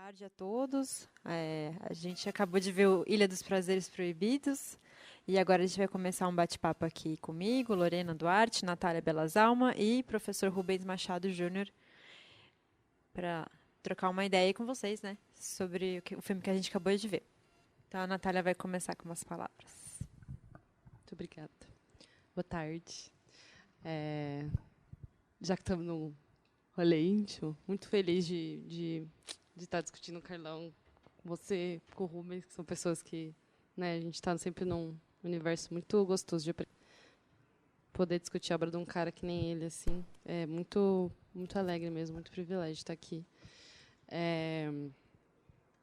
tarde a todos. A gente acabou de ver o Ilha dos Prazeres Proibidos e agora a gente vai começar um bate-papo aqui comigo, Lorena Duarte, Natália Belazalma e professor Rubens Machado Júnior para trocar uma ideia aí com vocês, né, sobre o filme que a gente acabou de ver. Então a Natália vai começar com umas palavras. Muito obrigada. Boa tarde. Já que estamos num rolê íntimo, muito feliz de estar discutindo o Carlão com você, com o Rubens, que são pessoas que, né, a gente está sempre num universo muito gostoso de poder discutir a obra de um cara que nem ele, assim. É muito, muito alegre mesmo, muito privilégio estar aqui.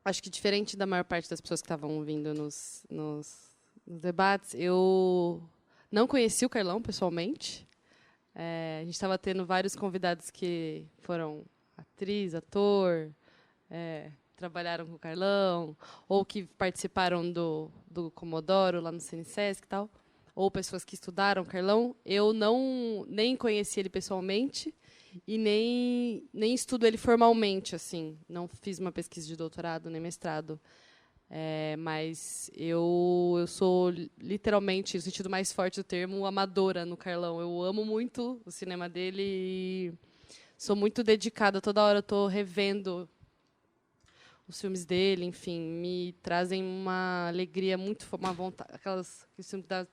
Acho que, diferente da maior parte das pessoas que estavam vindo nos debates, eu não conheci o Carlão pessoalmente. A gente estava tendo vários convidados que foram atriz, ator, trabalharam com o Carlão, ou que participaram do Comodoro, lá no CineSesc e tal, ou pessoas que estudaram Carlão. Eu nem conheci ele pessoalmente e nem estudo ele formalmente, assim. Não fiz uma pesquisa de doutorado nem mestrado. Mas eu sou, literalmente, no sentido mais forte do termo, amadora no Carlão. Eu amo muito o cinema dele e sou muito dedicada. Toda hora eu estou revendo os filmes dele, enfim, me trazem uma alegria, uma vontade, aqueles filmes que dá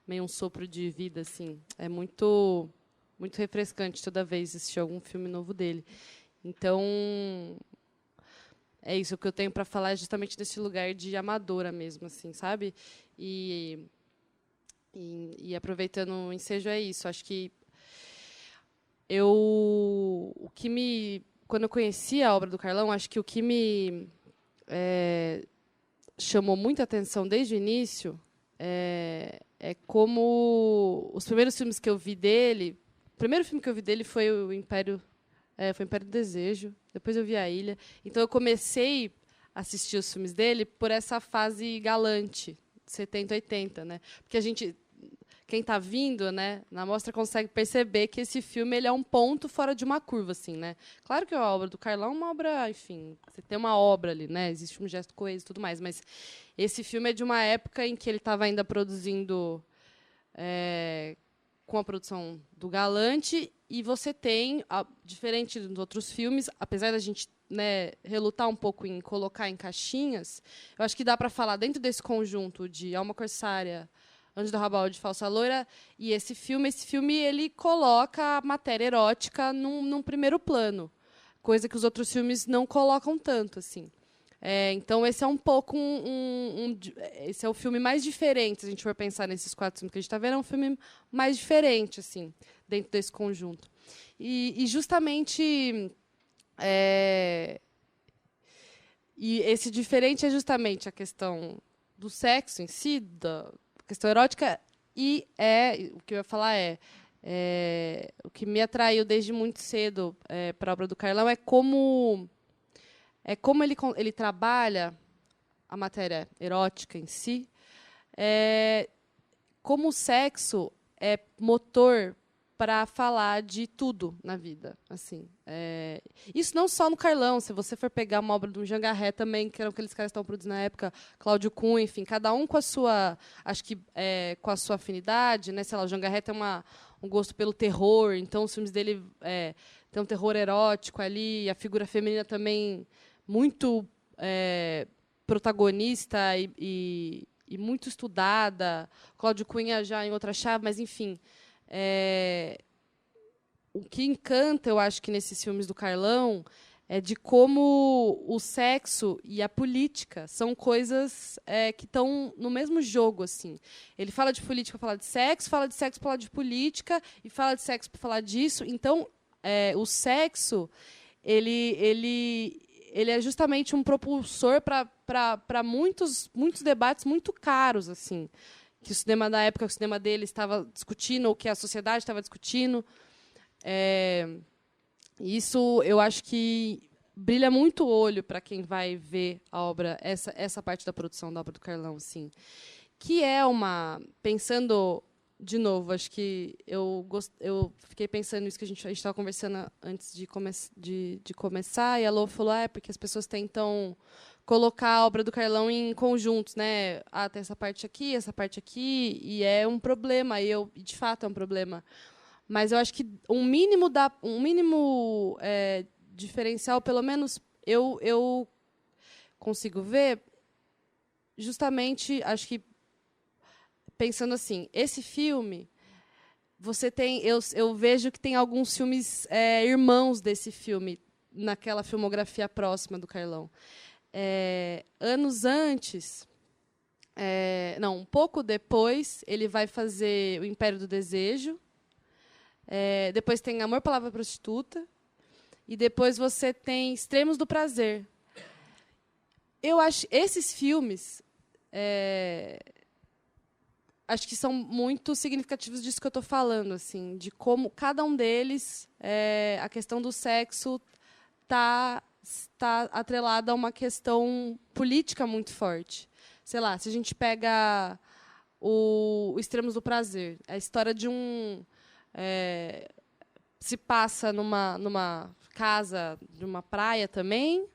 meio um sopro de vida, assim. É muito, muito refrescante toda vez assistir algum filme novo dele. Então, é isso, o que eu tenho para falar é justamente desse lugar de amadora mesmo, assim, sabe? E aproveitando o ensejo, é isso. Acho que quando eu conheci a obra do Carlão, acho que o que me chamou muita atenção desde o início é como os primeiros filmes que eu vi dele. O primeiro filme que eu vi dele foi o Império do Desejo. Depois eu vi A Ilha. Então eu comecei a assistir os filmes dele por essa fase galante, 70, 80, né? Porque quem está vindo, né, na mostra consegue perceber que esse filme ele é um ponto fora de uma curva, assim, né? Claro que a obra do Carlão é uma obra, enfim, você tem uma obra ali, né? Existe um gesto coeso e tudo mais, mas esse filme é de uma época em que ele estava ainda produzindo com a produção do Galante, e você tem, diferente dos outros filmes, apesar da gente, né, relutar um pouco em colocar em caixinhas, eu acho que dá para falar dentro desse conjunto de Alma Corsária, Anjo do Rabaul de Falsa Loira e esse filme ele coloca a matéria erótica num primeiro plano, coisa que os outros filmes não colocam tanto, assim. Então, esse é um pouco esse é o filme mais diferente, se a gente for pensar nesses 4 filmes que a gente está vendo, é um filme mais diferente, assim, dentro desse conjunto. E justamente e esse diferente é justamente a questão do sexo em si, da questão erótica, e o que eu ia falar o que me atraiu desde muito cedo para a obra do Carlão é como ele trabalha a matéria erótica em si, como o sexo é motor para falar de tudo na vida, assim. Isso não só no Carlão. Se você for pegar uma obra do Jangarré também, que eram aqueles caras que estavam produzindo na época, Cláudio Cunha, enfim, cada um com a sua, acho que com a sua afinidade, né? Sei lá, o Jangarré tem um gosto pelo terror, então os filmes dele tem um terror erótico ali, a figura feminina também muito protagonista e muito estudada. Cláudio Cunha já em outra chave, mas enfim. O que encanta, eu acho, que nesses filmes do Carlão é de como o sexo e a política são coisas que estão no mesmo jogo, assim. Ele fala de política para falar de sexo para falar de política, e fala de sexo para falar disso. Então, o sexo ele é justamente um propulsor para muitos debates muito caros, assim, que o cinema da época, o cinema dele estava discutindo, ou que a sociedade estava discutindo. Isso, eu acho que brilha muito o olho para quem vai ver a obra, essa parte da produção da obra do Carlão, assim, que pensando de novo, acho que eu fiquei pensando nisso que a gente estava conversando antes de começar, e a Lô falou, porque as pessoas tentam colocar a obra do Carlão em conjuntos, né? Tem essa parte aqui, e é um problema, e de fato é um problema. Mas eu acho que um mínimo diferencial, pelo menos eu consigo ver, justamente, acho que pensando assim, esse filme, você tem, eu vejo que tem alguns filmes irmãos desse filme naquela filmografia próxima do Carlão. Anos antes, não, um pouco depois, ele vai fazer O Império do Desejo. Depois tem Amor, Palavra, Prostituta. E depois você tem Extremos do Prazer. Eu acho esses filmes acho que são muito significativos disso que eu estou falando, assim, de como cada um deles, a questão do sexo está atrelada a uma questão política muito forte. Sei lá, se a gente pega o Extremos do Prazer, a história de se passa numa casa de uma praia também.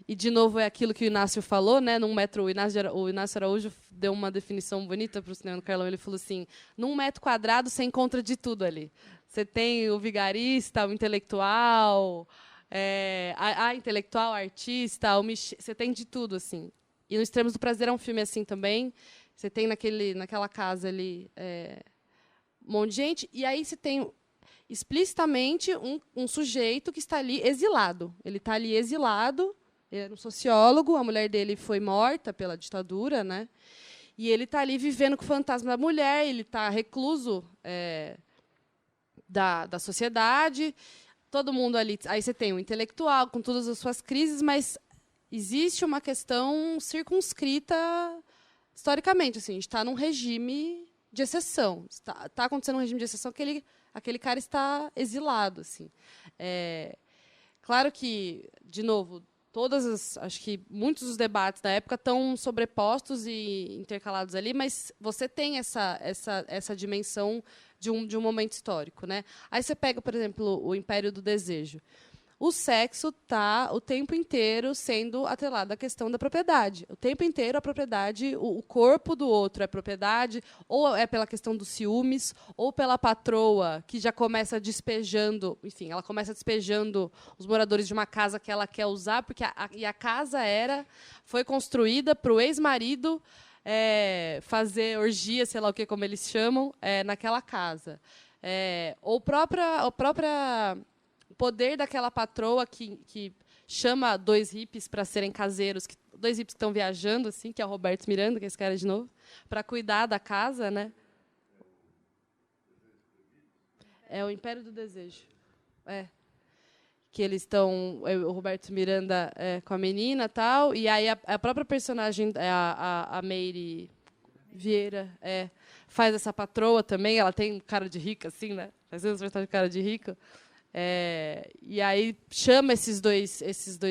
E, de novo, é aquilo que o Inácio falou, né? O Inácio Araújo deu uma definição bonita para o cinema do Carlão. Ele falou assim, num metro quadrado você encontra de tudo ali. Você tem o vigarista, o intelectual, a intelectual, a artista, você tem de tudo, assim. E no Extremos do Prazer é um filme assim também. Você tem naquela casa ali um monte de gente. E aí você tem explicitamente um sujeito que está ali exilado. Ele está ali exilado. Ele era um sociólogo, a mulher dele foi morta pela ditadura, né? E ele está ali vivendo com o fantasma da mulher, ele está recluso da sociedade, todo mundo ali. Aí você tem o intelectual com todas as suas crises, mas existe uma questão circunscrita historicamente. Assim, a gente está num regime de exceção. Está acontecendo um regime de exceção que aquele cara está exilado. Assim. Claro que, de novo, acho que muitos dos debates da época estão sobrepostos e intercalados ali, mas você tem essa dimensão de um momento histórico, né? Aí você pega, por exemplo, o Império do Desejo. O sexo está o tempo inteiro sendo atrelado à questão da propriedade. O tempo inteiro a propriedade, o corpo do outro é propriedade, ou é pela questão dos ciúmes, ou pela patroa, que já começa despejando, enfim, ela começa despejando os moradores de uma casa que ela quer usar, porque a casa foi construída para o ex-marido fazer orgia, sei lá o que, como eles chamam, naquela casa. Ou o poder daquela patroa que chama dois hippies para serem caseiros, dois hippies que estão viajando, assim, que é o Roberto Miranda, que é esse cara de novo, para cuidar da casa, né? É o Império do Desejo. Que eles estão, o Roberto Miranda com a menina, tal, e aí a própria personagem, a Meire Vieira, faz essa patroa também. Ela tem cara de rica, assim, né? Faz vezes personagem de cara de rica. E aí chama esses dois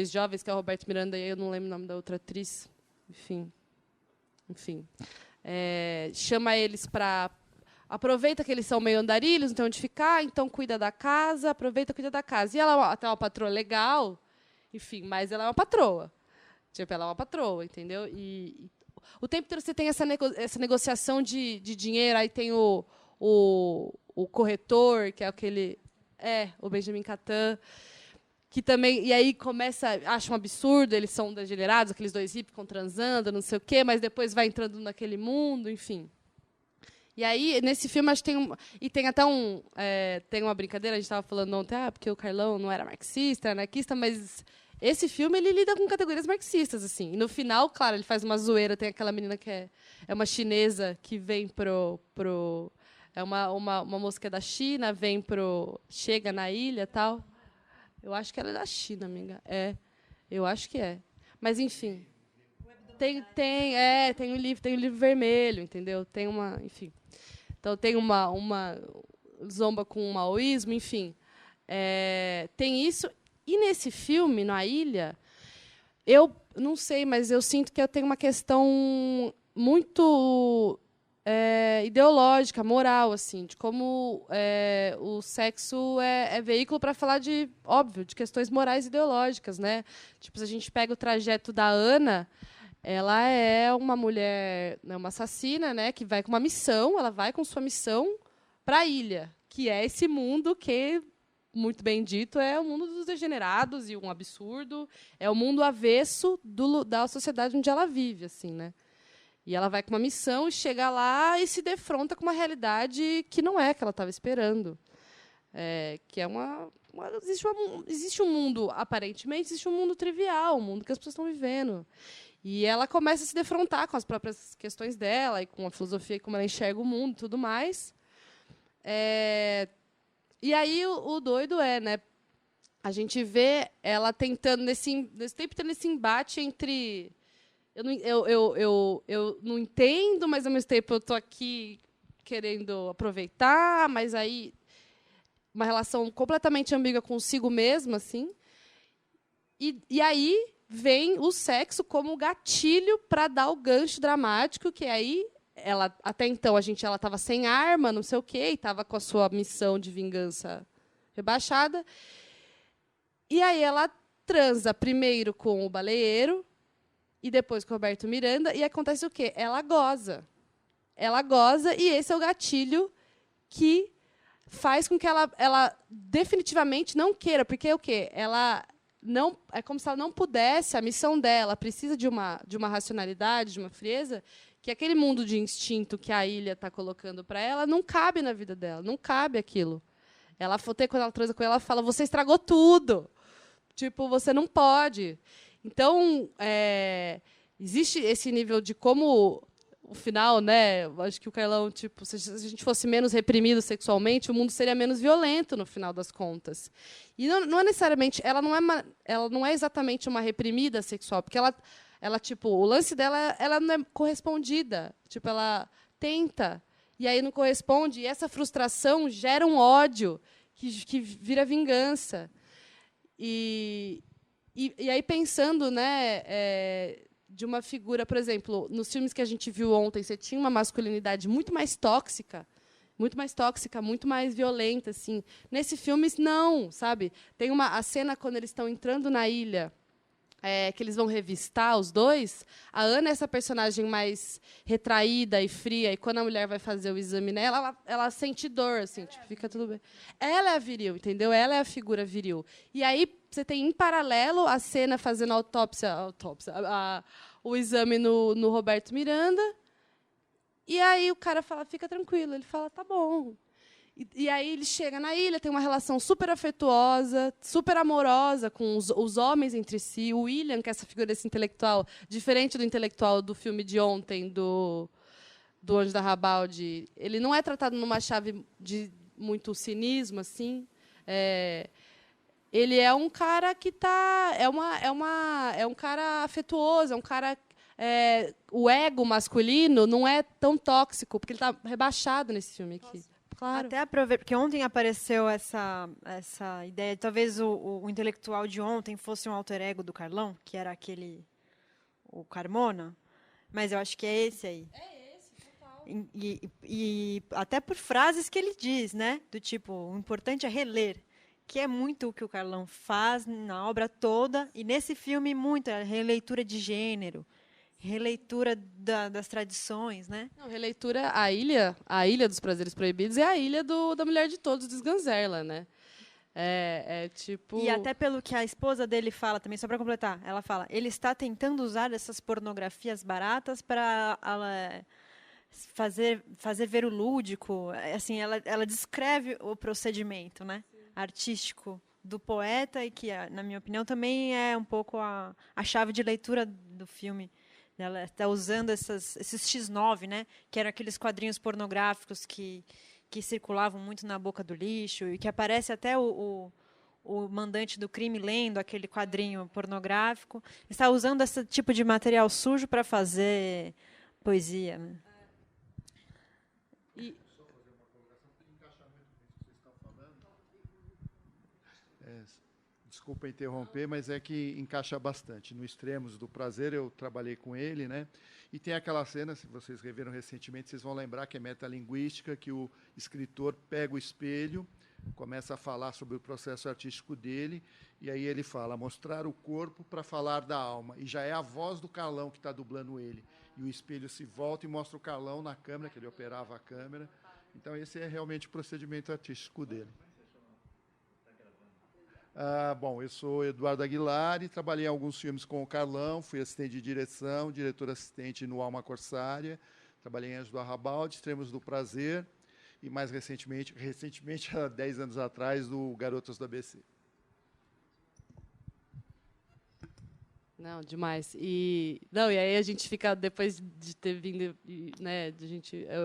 jovens, que é o Roberto Miranda, e eu não lembro o nome da outra atriz. Enfim. Chama eles para... Aproveita que eles são meio andarilhos, não tem onde ficar, então cuida da casa, cuida da casa. E ela até uma patroa legal, enfim, mas ela é uma patroa. Tipo, ela é uma patroa, entendeu? E o tempo inteiro você tem essa negociação de dinheiro, aí tem o corretor, que é aquele... o Benjamin Catan, que também... E aí acha um absurdo, eles são degenerados, aqueles dois hippies ficam transando, não sei o quê, mas depois vai entrando naquele mundo, enfim. E aí, nesse filme, acho que tem até tem uma brincadeira, a gente estava falando ontem, porque o Carlão não era marxista, anarquista, mas esse filme ele lida com categorias marxistas, assim. E no final, claro, ele faz uma zoeira, tem aquela menina que é uma chinesa que vem é uma moça que é da China, chega na ilha, tal. Eu acho que ela é da China, amiga. Eu acho que é. Mas, enfim. Tem o livro vermelho, entendeu? Enfim. Então tem uma zomba com o maoísmo, enfim. Tem isso. E nesse filme, na ilha, eu não sei, mas eu sinto que eu tenho uma questão muito ideológica, moral, assim, de como o sexo é veículo para falar óbvio, de questões morais e ideológicas, né? Tipo, se a gente pega o trajeto da Ana, ela é uma mulher, né, uma assassina, né, que vai com uma missão, ela vai com sua missão para a ilha, que é esse mundo que, muito bem dito, é o mundo dos degenerados e um absurdo, é o mundo avesso da sociedade onde ela vive, assim, né? E ela vai com uma missão e chega lá e se defronta com uma realidade que não é a que ela estava esperando. Que é existe um mundo, aparentemente, existe um mundo trivial, um mundo que as pessoas estão vivendo. E ela começa a se defrontar com as próprias questões dela e com a filosofia e como ela enxerga o mundo e tudo mais. E aí o doido né? A gente vê ela tentando, nesse tempo, tendo esse embate entre... Eu não entendo, mas, ao mesmo tempo, eu estou aqui querendo aproveitar, mas aí uma relação completamente ambígua consigo mesma, assim. E aí vem o sexo como gatilho para dar o gancho dramático, que aí ela, até então ela estava sem arma, não sei o quê, e estava com a sua missão de vingança rebaixada. E aí ela transa primeiro com o baleeiro e depois com o Roberto Miranda, e acontece o quê? Ela goza. Ela goza, e esse é o gatilho que faz com que ela definitivamente não queira, porque o quê? Ela não, é como se ela não pudesse, a missão dela precisa de uma racionalidade, de uma frieza, que aquele mundo de instinto que a ilha está colocando para ela não cabe na vida dela, não cabe aquilo. Quando ela transa com ela fala: você estragou tudo. Tipo, você não pode. Então, existe esse nível de como o final, né? Acho que o Carlão, tipo, se a gente fosse menos reprimido sexualmente, o mundo seria menos violento no final das contas. E não é necessariamente, ela não é exatamente uma reprimida sexual, porque ela tipo, o lance dela, ela não é correspondida. Tipo, ela tenta e aí não corresponde, e essa frustração gera um ódio que vira vingança. E aí, pensando, né, de uma figura, por exemplo, nos filmes que a gente viu ontem, você tinha uma masculinidade muito mais tóxica, muito mais violenta, assim. Nesse filme, não, sabe? Tem a cena quando eles estão entrando na ilha, que eles vão revistar os dois. A Ana é essa personagem mais retraída e fria, e quando a mulher vai fazer o exame nela, ela sente dor, assim, tipo, fica tudo bem. Ela é a viril, entendeu? Ela é a figura viril. E aí você tem, em paralelo, a cena fazendo o exame no Roberto Miranda, e aí o cara fala: fica tranquilo. Ele fala: tá bom. E aí ele chega na ilha, tem uma relação super afetuosa, super amorosa com os homens entre si. O William, que é essa figura desse intelectual, diferente do intelectual do filme de ontem, do Anjo da Rabalde, ele não é tratado numa chave de muito cinismo, assim. Ele é um cara que tá, é um cara afetuoso, é um cara, o ego masculino não é tão tóxico, porque ele está rebaixado nesse filme aqui. Nossa. Claro. Até aproveito, porque ontem apareceu essa ideia de talvez o intelectual de ontem fosse um alter ego do Carlão, que era o Carmona, mas eu acho que é esse aí. É esse, total. E até por frases que ele diz, né? Do tipo: o importante é reler, que é muito o que o Carlão faz na obra toda, e nesse filme muito, a releitura de gênero, releitura das tradições, né? Não, releitura, a Ilha dos Prazeres Proibidos é a ilha da Mulher de Todos, do Sganzerla, né? Tipo... E até pelo que a esposa dele fala também, só para completar, ela fala: ele está tentando usar essas pornografias baratas para fazer ver o lúdico. Assim, ela descreve o procedimento, né, artístico do poeta, e que, na minha opinião, também é um pouco a chave de leitura do filme. Ela está usando esses X9, né, que eram aqueles quadrinhos pornográficos que circulavam muito na boca do lixo, e que aparece até o mandante do crime lendo aquele quadrinho pornográfico. Está usando esse tipo de material sujo para fazer poesia, né? Só fazer uma colocação que encaixa muito com isso que vocês estão falando. desculpa interromper, mas é que encaixa bastante. No Extremos do Prazer, eu trabalhei com ele, né? E tem aquela cena, se vocês reviram recentemente, vocês vão lembrar que é metalinguística, que o escritor pega o espelho, começa a falar sobre o processo artístico dele, e aí ele fala, mostrar o corpo para falar da alma. E já é a voz do Carlão que está dublando ele. E o espelho se volta e mostra o Carlão na câmera, que ele operava a câmera. Então, esse é realmente o procedimento artístico dele. Bom, eu sou Eduardo Aguilar e trabalhei em alguns filmes com o Carlão, fui assistente de direção, diretor-assistente no Alma Corsária, trabalhei em Anjos do Arrabalde, Extremos do Prazer e, mais recentemente, há 10 anos atrás, do Garotas do ABC. Não, demais. E aí a gente fica, depois de ter vindo, né,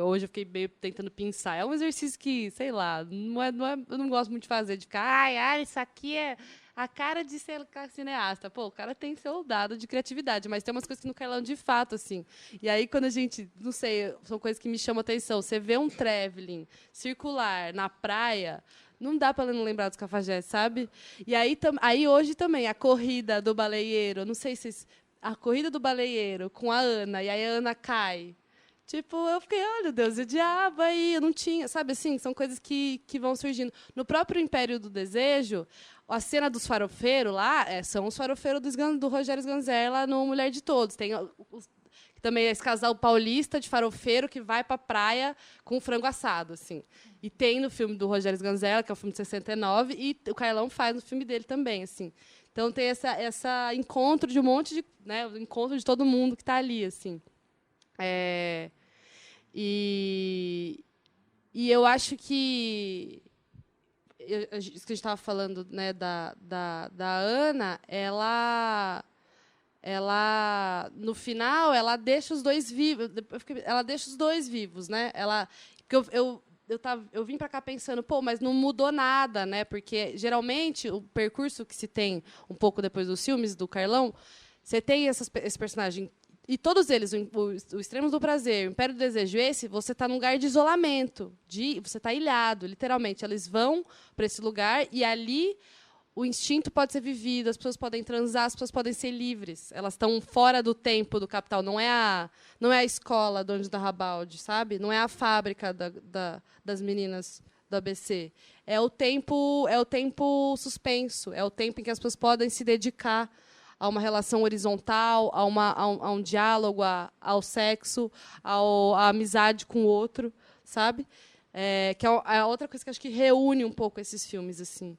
hoje eu fiquei meio tentando pensar. É um exercício que, sei lá, eu não gosto muito de fazer, de ficar, isso aqui é a cara de ser cineasta. Pô, o cara tem seu dado de criatividade, mas tem umas coisas que no Carlão, de fato, assim. E aí, quando a gente, não sei, são coisas que me chamam a atenção. Você vê um traveling circular na praia, não dá para não lembrar dos Cafajestes, sabe? E aí hoje também, a corrida do baleeiro, não sei se... A corrida do baleeiro com a Ana, e aí a Ana cai. Tipo, eu fiquei, olha, Deus, o diabo aí, eu não tinha... Sabe assim, são coisas que vão surgindo. No próprio Império do Desejo, a cena dos farofeiros lá, são os farofeiros do Rogério Sganzerla lá no Mulher de Todos. Tem também esse casal paulista de farofeiro que vai para a praia com frango assado, assim. E tem no filme do Rogério Sganzerla, que é o filme de 69, e o Carlão faz no filme dele também, assim. Então tem essa encontro de um monte de, né, o encontro de todo mundo que está ali, assim. E eu acho que isso que a gente estava falando, né, da Ana, ela no final ela deixa os dois vivos, né? Porque eu vim para cá pensando, pô, mas não mudou nada, né? Porque geralmente o percurso que se tem um pouco depois dos filmes do Carlão, você tem esse personagem e todos eles, o Extremos do Prazer, o Império do Desejo, você está num lugar de isolamento, você está ilhado, literalmente. Eles vão para esse lugar e ali o instinto pode ser vivido, as pessoas podem transar, as pessoas podem ser livres. Elas estão fora do tempo do capital. Não é a escola do Anjos da Rabalde, sabe? Não é a fábrica das meninas do ABC. É o tempo suspenso. É o tempo em que as pessoas podem se dedicar a uma relação horizontal, a um diálogo, ao sexo, à amizade com o outro, sabe? Que é a outra coisa que acho que reúne um pouco esses filmes, assim.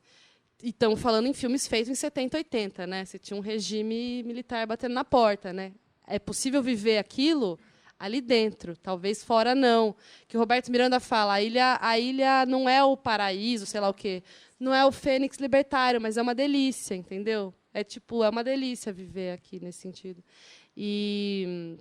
E estão falando em filmes feitos em 70, 80, né? Você tinha um regime militar batendo na porta, né? É possível viver aquilo ali dentro, talvez fora não. Que o Roberto Miranda fala, a ilha não é o paraíso, sei lá o quê. Não é o Fênix libertário, mas é uma delícia, entendeu? É uma delícia viver aqui nesse sentido. E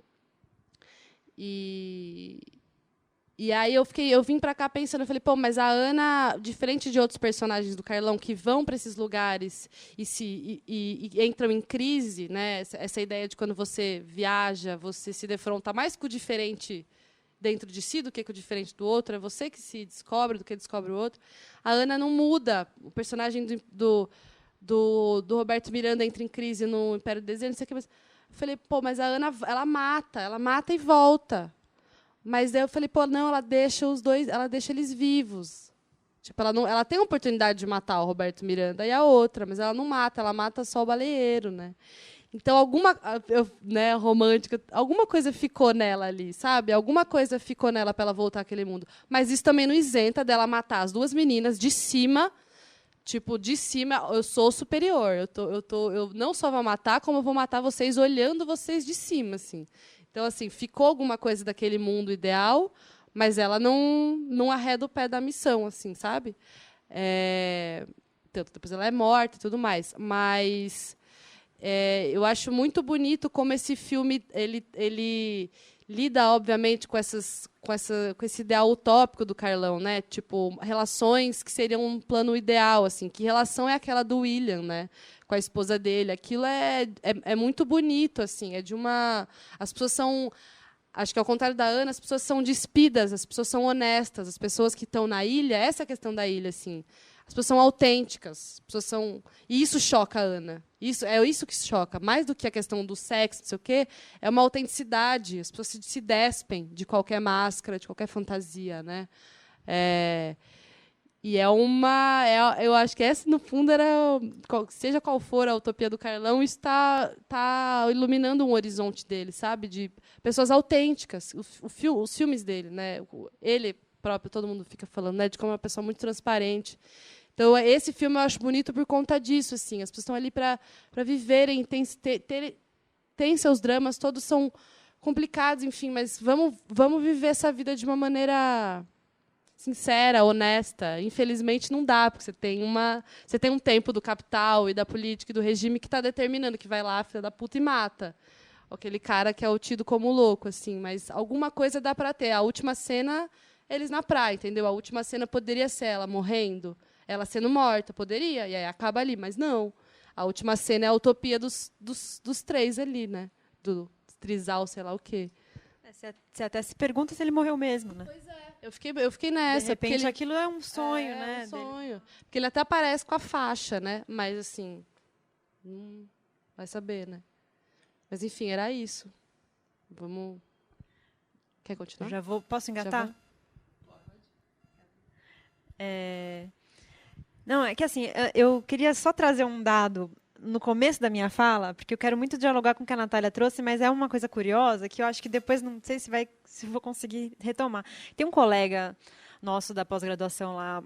aí eu vim para cá pensando, eu falei, pô, mas a Ana, diferente de outros personagens do Carlão que vão para esses lugares e entram em crise, né? Essa ideia de quando você viaja, você se defronta mais com o diferente dentro de si do que com o diferente do outro, é você que se descobre do que descobre o outro. A Ana não muda. O personagem do Roberto Miranda entra em crise no Império do Desejo, não sei o que, mas eu falei, pô, mas a Ana, ela mata e volta. Mas daí eu falei, pô, não, ela deixa eles vivos. Tipo, ela tem a oportunidade de matar o Roberto Miranda e a outra, mas ela não mata, ela mata só o baleeiro, né? Então, né, romântica, alguma coisa ficou nela ali, sabe? Alguma coisa ficou nela para ela voltar àquele mundo. Mas isso também não isenta dela matar as duas meninas de cima. Tipo, de cima, eu sou superior. Eu não só vou matar, como eu vou matar vocês olhando vocês de cima, assim. Então, assim, ficou alguma coisa daquele mundo ideal, mas ela não arreda o pé da missão, assim, sabe? Tanto depois ela é morta e tudo mais. Mas eu acho muito bonito como esse filme ele lida, obviamente, com esse ideal utópico do Carlão, né? Tipo, relações que seriam um plano ideal, assim. Que relação é aquela do William, né? Com a esposa dele. Aquilo é muito bonito, assim. As pessoas são... Acho que, ao contrário da Ana, as pessoas são despidas, as pessoas são honestas. As pessoas que estão na ilha... Essa é a questão da ilha, assim. As pessoas são autênticas, as pessoas são... E isso choca a Ana. Isso que choca. Mais do que a questão do sexo, não sei o quê, é uma autenticidade. As pessoas se despem de qualquer máscara, de qualquer fantasia, né? E eu acho que essa, no fundo, seja qual for a utopia do Carlão, isso tá iluminando um horizonte dele, sabe? De pessoas autênticas. Os filmes dele, né? Ele próprio, todo mundo fica falando, né? De como é uma pessoa muito transparente. Então, esse filme eu acho bonito por conta disso, assim. As pessoas estão ali para viverem, tem seus dramas, todos são complicados, enfim, mas vamos viver essa vida de uma maneira sincera, honesta. Infelizmente não dá, porque você tem um tempo do capital e da política e do regime que está determinando que vai lá, filha da puta, e mata aquele cara que é o tido como louco, assim. Mas alguma coisa dá para ter. A última cena, eles na praia, entendeu? A última cena poderia ser ela morrendo, ela sendo morta, poderia, e aí acaba ali, mas não. A última cena é a utopia dos três ali, né? Do trisal, sei lá o quê. Você até se pergunta se ele morreu mesmo, né? Pois é. Eu fiquei nessa. De repente, porque aquilo é um sonho, né? É um sonho. Porque ele até aparece com a faixa, né? Mas, assim, vai saber, né? Mas, enfim, era isso. Vamos... Quer continuar? Já vou. Posso engatar? Já Não, é que assim, eu queria só trazer um dado no começo da minha fala, porque eu quero muito dialogar com o que a Natália trouxe, mas é uma coisa curiosa que eu acho que depois não sei se vou conseguir retomar. Tem um colega nosso da pós-graduação lá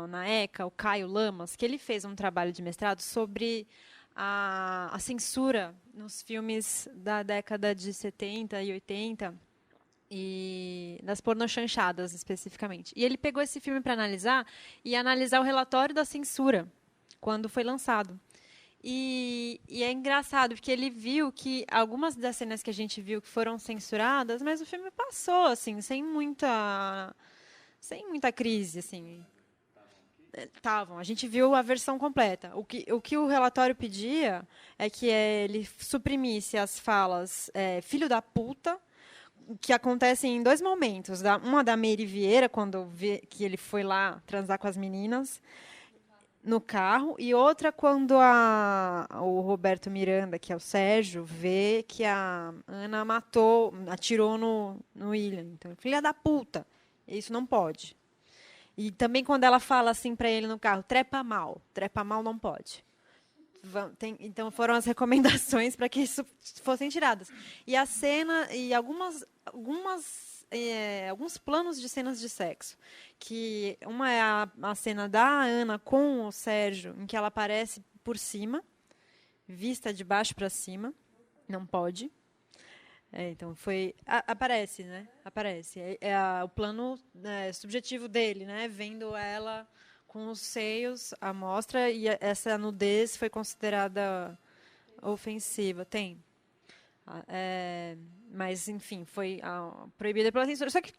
na ECA, o Caio Lamas, que ele fez um trabalho de mestrado sobre a censura nos filmes da década de 70 e 80 e das pornochanchadas especificamente. E ele pegou esse filme para analisar o relatório da censura quando foi lançado. E é engraçado, porque ele viu que algumas das cenas que a gente viu que foram censuradas, mas o filme passou, assim, sem muita crise, assim. Estavam. A gente viu a versão completa. O que o relatório pedia é que ele suprimisse as falas filho da puta, que acontecem em dois momentos. Uma da Meire Vieira, quando vê que ele foi lá transar com as meninas no carro, e outra quando o Roberto Miranda, que é o Sérgio, vê que a Ana atirou no William. Então, filha da puta, isso não pode. E também quando ela fala assim para ele no carro, trepa mal não pode. Então foram as recomendações para que isso fossem tiradas. E a cena e alguns planos de cenas de sexo, que uma é a cena da Ana com o Sérgio, em que ela aparece por cima, vista de baixo para cima, não pode. Então aparece, né? Aparece. O plano subjetivo dele, né? Vendo ela com os seios à mostra, e essa nudez foi considerada ofensiva. Tem. Mas, enfim, foi proibida pela censura. Só que,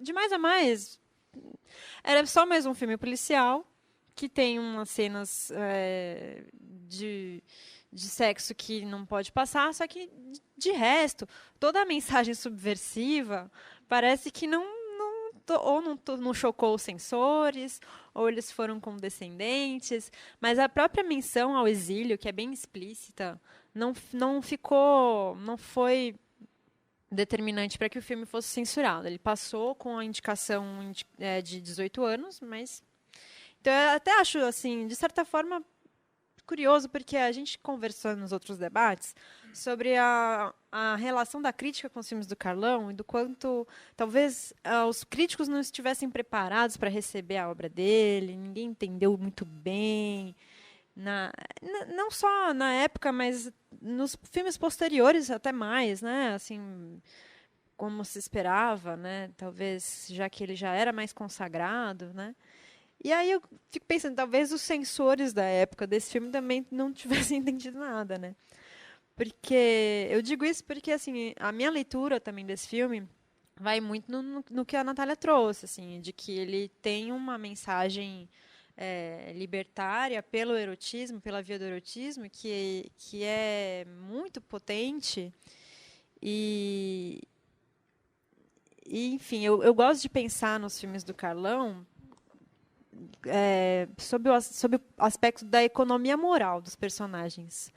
de mais a mais, era só mais um filme policial que tem umas cenas de sexo que não pode passar, só que, de resto, toda a mensagem subversiva parece que não chocou os censores, ou eles foram condescendentes, mas a própria menção ao exílio, que é bem explícita, não foi determinante para que o filme fosse censurado. Ele passou com a indicação de 18 anos, mas... Então, eu até acho, assim, de certa forma, curioso, porque a gente conversou nos outros debates sobre a relação da crítica com os filmes do Carlão e do quanto, talvez, os críticos não estivessem preparados para receber a obra dele, ninguém entendeu muito bem, não só na época, mas nos filmes posteriores até mais, né? Assim, como se esperava, né? Talvez, já que ele já era mais consagrado, né? E aí eu fico pensando, talvez os censores da época desse filme também não tivessem entendido nada, né? Porque eu digo isso porque assim, a minha leitura também desse filme vai muito no que a Natália trouxe, assim, de que ele tem uma mensagem libertária pelo erotismo, pela via do erotismo, que é muito potente e enfim, eu gosto de pensar nos filmes do Carlão sob o aspecto da economia moral dos personagens.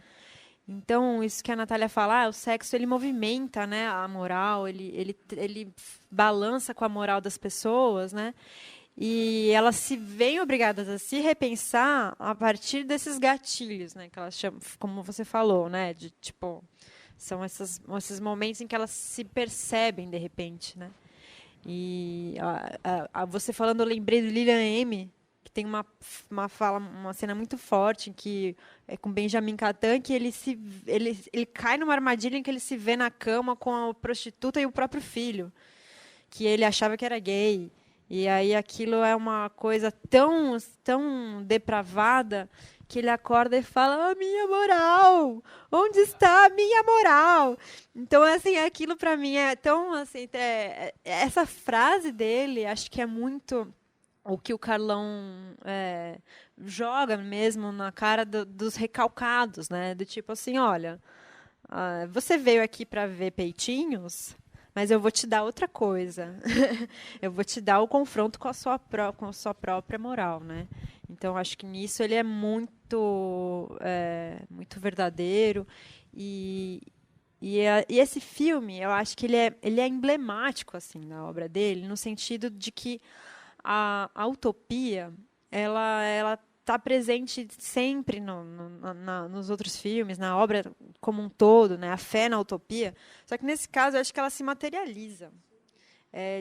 Então, isso que a Natália fala, o sexo ele movimenta, né, a moral, ele balança com a moral das pessoas, né? E elas se veem obrigadas a se repensar a partir desses gatilhos, né, que elas chamam, como você falou, né, de tipo, são esses momentos em que elas se percebem de repente, né? E você falando, eu lembrei do Lilian M, que tem uma cena muito forte em que é com Benjamin Catan, que ele cai numa armadilha em que ele se vê na cama com a prostituta e o próprio filho, que ele achava que era gay. E aí aquilo é uma coisa tão, tão depravada que ele acorda e fala: "A minha moral! Onde está a minha moral?" Então, assim, aquilo para mim é tão assim, essa frase dele, acho que é muito o que o Carlão joga mesmo na cara dos recalcados, né? Do tipo assim, olha, você veio aqui para ver peitinhos, mas eu vou te dar outra coisa. Eu vou te dar o confronto com a sua própria moral, né? Então, acho que nisso ele é muito verdadeiro. E esse filme, eu acho que ele é emblemático assim, na obra dele, no sentido de que a utopia ela está presente sempre nos outros filmes, na obra como um todo, né? A fé na utopia. Só que, nesse caso, eu acho que ela se materializa.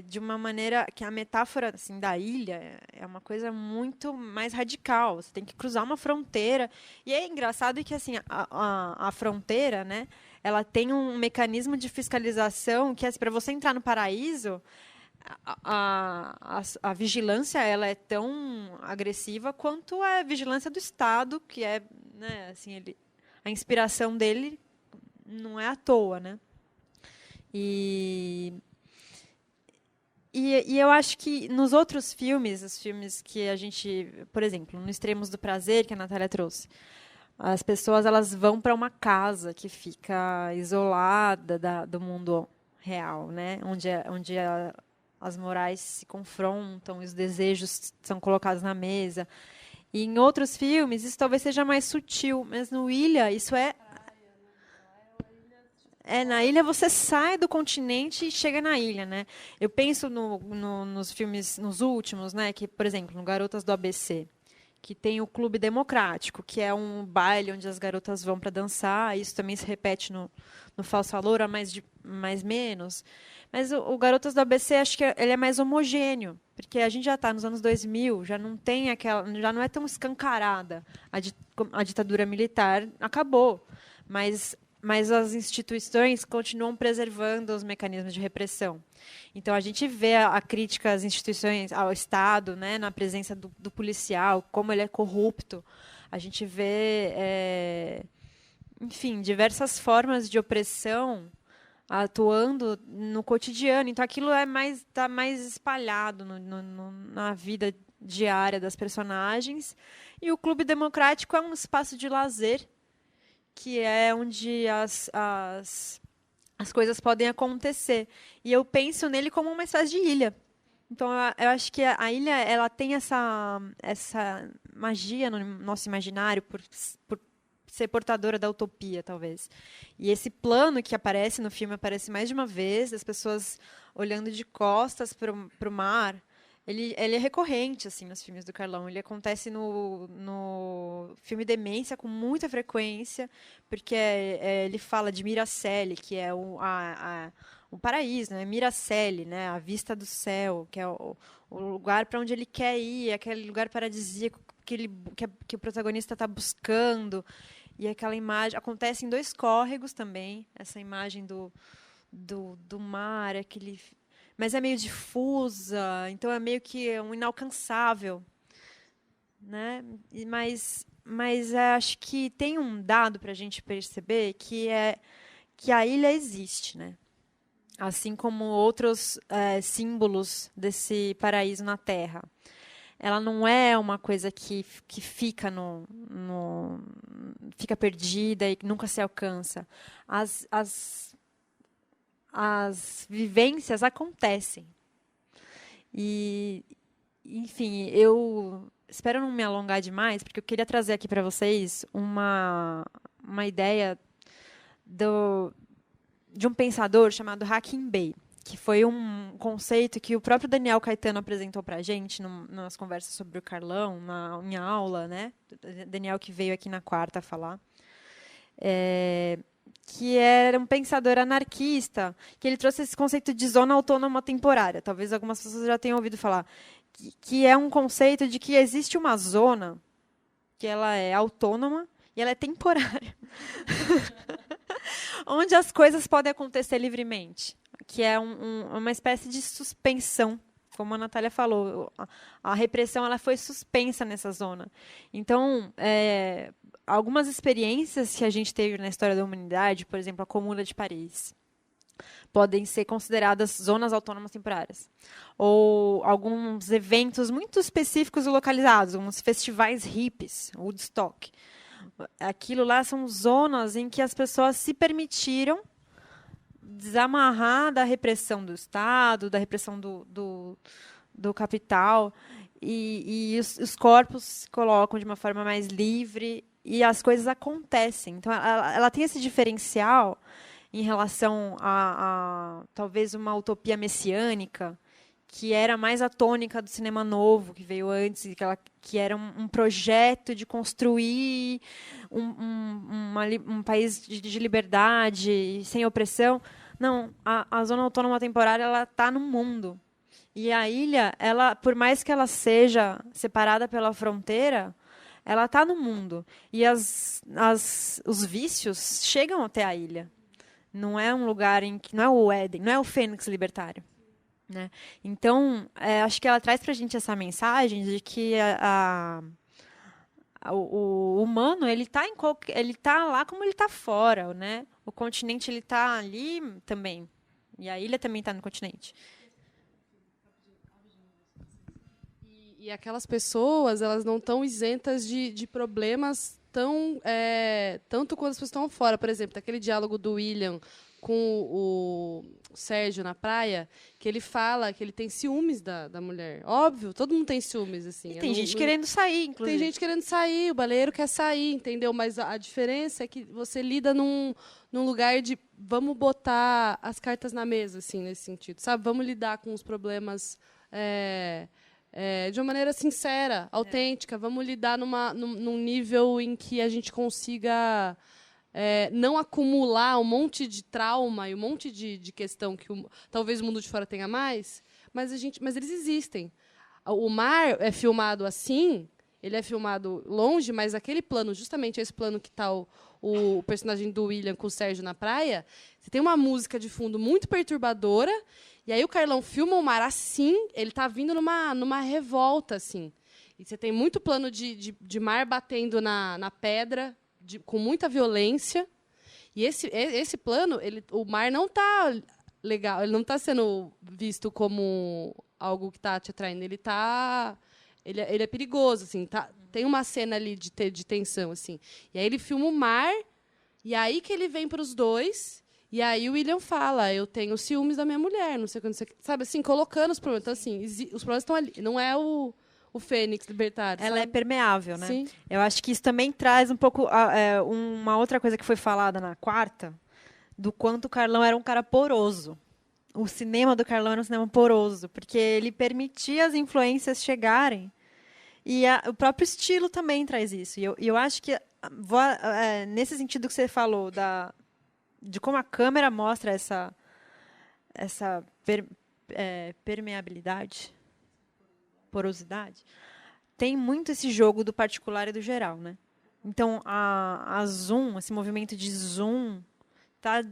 De uma maneira que a metáfora assim, da ilha é uma coisa muito mais radical. Você tem que cruzar uma fronteira. E é engraçado que assim, a fronteira, né, ela tem um mecanismo de fiscalização que, para você entrar no paraíso, a vigilância ela é tão agressiva quanto a vigilância do Estado, que é, né, assim, a inspiração dele não é à toa, né? E eu acho que nos outros filmes, os filmes que a gente, por exemplo, no Extremos do Prazer, que a Natália trouxe, as pessoas elas vão para uma casa que fica isolada do mundo real, né? Onde as morais se confrontam, e os desejos são colocados na mesa. E em outros filmes, isso talvez seja mais sutil, mas no Ilha, isso na ilha você sai do continente e chega na ilha, né? Eu penso nos filmes, nos últimos, né? Que, por exemplo, no Garotas do ABC, que tem o Clube Democrático, que é um baile onde as garotas vão para dançar. Isso também se repete no Falsa Loura, mais menos. Mas o Garotas do ABC, acho que ele é mais homogêneo, porque a gente já está nos anos 2000, já não tem já não é tão escancarada a ditadura militar, acabou. Mas as instituições continuam preservando os mecanismos de repressão. Então, a gente vê a crítica às instituições, ao Estado, né, na presença do policial, como ele é corrupto. A gente vê, enfim, diversas formas de opressão atuando no cotidiano. Então, aquilo está mais espalhado na vida diária das personagens. E o Clube Democrático é um espaço de lazer, que é onde as coisas podem acontecer. E eu penso nele como uma espécie de ilha. Então, eu acho que a ilha ela tem essa magia no nosso imaginário por ser portadora da utopia, talvez. E esse plano que aparece no filme, aparece mais de uma vez, as pessoas olhando de costas para o mar. Ele é recorrente assim nos filmes do Carlão. Ele acontece no filme Demência com muita frequência, porque ele fala de Miracelli, que é o paraíso, né? Miracelli, né? A vista do céu, que é o lugar para onde ele quer ir, aquele lugar paradisíaco que o protagonista está buscando. E aquela imagem acontece em 2 córregos também, essa imagem do mar, mas é meio difusa, então é meio que um inalcançável, né? Mas acho que tem um dado para a gente perceber que é que a ilha existe, né? Assim como outros símbolos desse paraíso na Terra. Ela não é uma coisa que fica fica perdida e nunca se alcança. As vivências acontecem. E enfim, eu espero não me alongar demais, porque eu queria trazer aqui para vocês uma ideia de um pensador chamado Hakim Bey, que foi um conceito que o próprio Daniel Caetano apresentou para a gente nas conversas sobre o Carlão, em aula, né? Daniel que veio aqui na quarta falar. Que era um pensador anarquista, que ele trouxe esse conceito de zona autônoma temporária. Talvez algumas pessoas já tenham ouvido falar. Que é um conceito de que existe uma zona que ela é autônoma e ela é temporária. Onde as coisas podem acontecer livremente. Que é uma espécie de suspensão. Como a Natália falou, a repressão ela foi suspensa nessa zona. Então, algumas experiências que a gente teve na história da humanidade, por exemplo, a Comuna de Paris, podem ser consideradas zonas autônomas temporárias. Ou alguns eventos muito específicos e localizados, alguns festivais hippies, Woodstock. Aquilo lá são zonas em que as pessoas se permitiram desamarrar da repressão do Estado, da repressão do capital, e os corpos se colocam de uma forma mais livre e as coisas acontecem. Então, ela tem esse diferencial em relação a talvez uma utopia messiânica, que era mais a tônica do cinema novo, que veio antes, que era um projeto de construir um país de liberdade, sem opressão. Não, a zona autônoma temporária ela está no mundo. E a ilha, por mais que ela seja separada pela fronteira, ela está no mundo. E os vícios chegam até a ilha. Não é um lugar em que... Não é o Éden, não é o Fênix libertário. Né? Então, acho que ela traz para a gente essa mensagem de que o humano ele tá lá como ele está fora, né? O continente ele está ali também e a ilha também está no continente. E aquelas pessoas elas não estão isentas de problemas tanto quanto as pessoas estão fora. Por exemplo, aquele diálogo do William com o Sérgio na praia, que ele fala que ele tem ciúmes da mulher. Óbvio, todo mundo tem ciúmes, assim. E tem gente querendo sair, inclusive. Tem gente querendo sair, o baleeiro quer sair, entendeu? Mas a diferença é que você lida num lugar de vamos botar as cartas na mesa, assim, nesse sentido, sabe? Vamos lidar com os problemas de uma maneira sincera, autêntica. Vamos lidar num nível em que a gente consiga... não acumular um monte de trauma e um monte de questão que talvez o mundo de fora tenha mais, mas eles existem. O mar é filmado assim, ele é filmado longe, mas aquele plano, justamente esse plano que está o personagem do William com o Sérgio na praia, você tem uma música de fundo muito perturbadora, e aí o Carlão filma o mar assim, ele está vindo numa revolta, assim. E você tem muito plano de mar batendo na pedra, com muita violência, e esse plano, o mar não está legal, ele não está sendo visto como algo que está te atraindo, ele é perigoso, assim, tem uma cena ali de tensão, assim. E aí ele filma o mar, e aí que ele vem para os dois, e aí o William fala, eu tenho ciúmes da minha mulher, não sei o que, sabe, assim, colocando os problemas. Então, assim, os problemas estão ali, não é o Fênix libertário. Ela sabe? é permeável, né? Sim. Eu acho que isso também traz um pouco uma outra coisa que foi falada na quarta, do quanto o Carlão era um cara poroso. O cinema do Carlão era um cinema poroso, porque ele permitia as influências chegarem. E o próprio estilo também traz isso. E eu acho que, nesse sentido que você falou, de como a câmera mostra essa permeabilidade, porosidade, tem muito esse jogo do particular e do geral, né? Então, a zoom, esse movimento de zoom, tá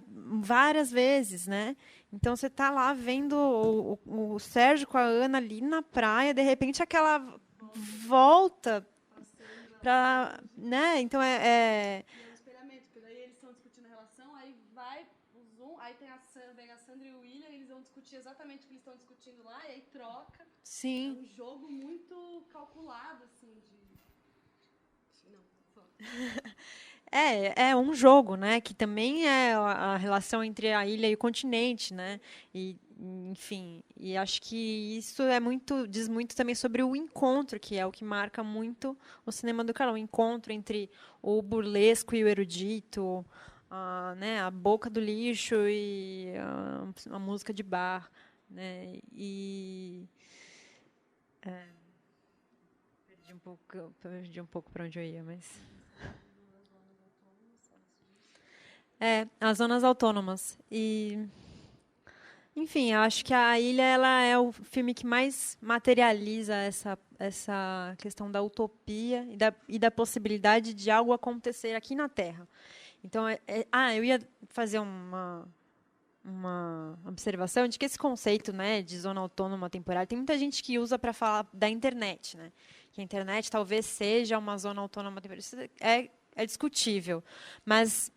várias vezes, né? Então, você tá lá vendo o Sérgio com a Ana ali na praia, de repente, aquela volta para, né? Então, Espelhamento, porque daí eles estão discutindo a relação, aí vai o zoom, aí vem a Sandra e o William, eles vão discutir exatamente o que eles estão discutindo lá, e aí troca. Sim. É um jogo muito calculado, assim, Não, tô falando. É um jogo, né? Que também é a relação entre a ilha e o continente, né? E enfim, e acho que isso diz muito também sobre o encontro, que é o que marca muito o cinema do Carlão, o encontro entre o burlesco e o erudito, né, a boca do lixo e a música de bar, né, e perdi um pouco para onde eu ia, mas as zonas autônomas. E, enfim, eu acho que a Ilha ela é o filme que mais materializa essa questão da utopia e da possibilidade de algo acontecer aqui na Terra. Então, eu ia fazer uma observação de que esse conceito, né, de zona autônoma temporária, tem muita gente que usa para falar da internet, né? Que a internet talvez seja uma zona autônoma temporária. Isso é discutível, mas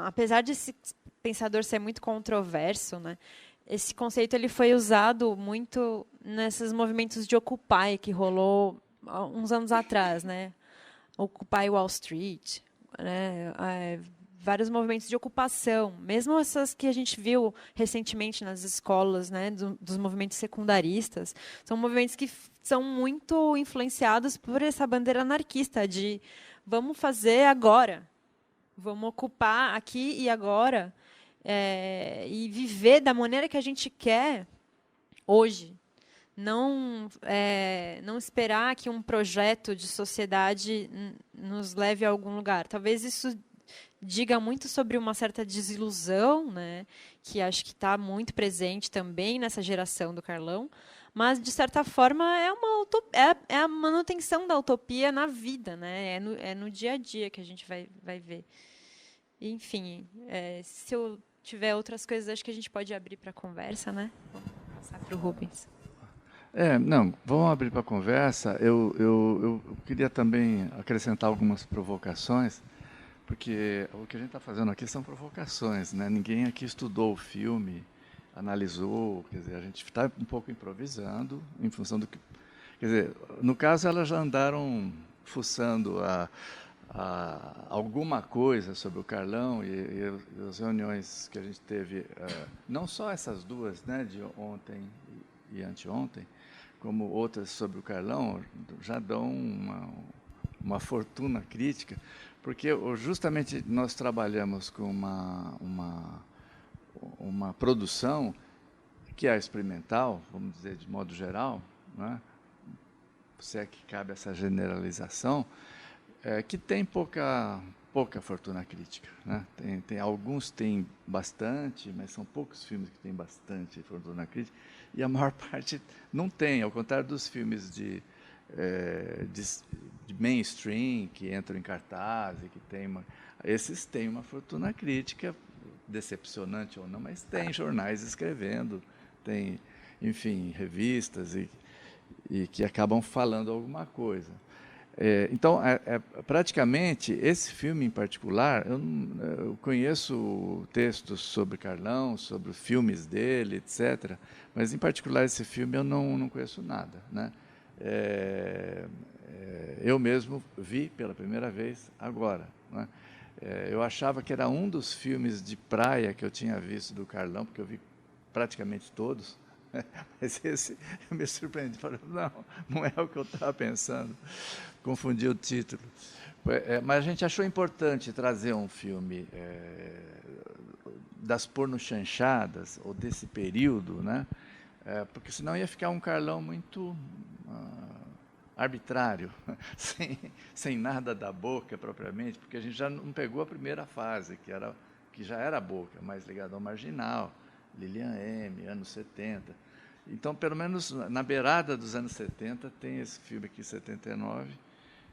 apesar de esse pensador ser muito controverso, né? Esse conceito ele foi usado muito nesses movimentos de Occupy que rolou há uns anos atrás, né? Occupy Wall Street, né? Vários movimentos de ocupação, mesmo essas que a gente viu recentemente nas escolas, né, dos movimentos secundaristas, são movimentos que são muito influenciados por essa bandeira anarquista de vamos fazer agora, vamos ocupar aqui e agora, e viver da maneira que a gente quer hoje. Não esperar que um projeto de sociedade nos leve a algum lugar. Talvez isso diga muito sobre uma certa desilusão, né, que acho que está muito presente também nessa geração do Carlão, mas, de certa forma, é a manutenção da utopia na vida, né, é no dia a dia que a gente vai ver. Enfim, se eu tiver outras coisas, acho que a gente pode abrir para conversa, né? Vou passar para o Rubens. Não, vamos abrir para a conversa. Eu queria também acrescentar algumas provocações, porque o que a gente está fazendo aqui são provocações, né? Ninguém aqui estudou o filme, analisou, quer dizer, a gente está um pouco improvisando em função do que... Quer dizer, no caso, elas já andaram fuçando alguma coisa sobre o Carlão e as reuniões que a gente teve, não só essas duas, né, de ontem e anteontem, como outras sobre o Carlão, já dão uma fortuna crítica, porque justamente nós trabalhamos com uma produção que é experimental, vamos dizer de modo geral, né? Se é que cabe essa generalização, que tem pouca fortuna crítica, né? Alguns têm bastante, mas são poucos filmes que têm bastante fortuna crítica, e a maior parte não tem, ao contrário dos filmes de mainstream, que entram em cartaz, e que esses têm uma fortuna crítica, decepcionante ou não, mas tem jornais escrevendo, tem, enfim, revistas e que acabam falando alguma coisa. Então, praticamente, esse filme em particular, eu conheço textos sobre Carlão, sobre filmes dele, etc., mas, em particular, esse filme eu não conheço nada, né? Eu mesmo vi pela primeira vez agora, né? Eu achava que era um dos filmes de praia que eu tinha visto do Carlão, porque eu vi praticamente todos, mas esse eu me surpreendi, falei, não é o que eu estava pensando, confundi o título. Mas a gente achou importante trazer um filme das pornochanchadas, ou desse período, né? Porque senão ia ficar um Carlão muito arbitrário, sem nada da boca propriamente, porque a gente já não pegou a primeira fase, que já era a boca, mais ligada ao marginal, Lilian M, anos 70. Então, pelo menos na beirada dos anos 70, tem esse filme aqui, 79,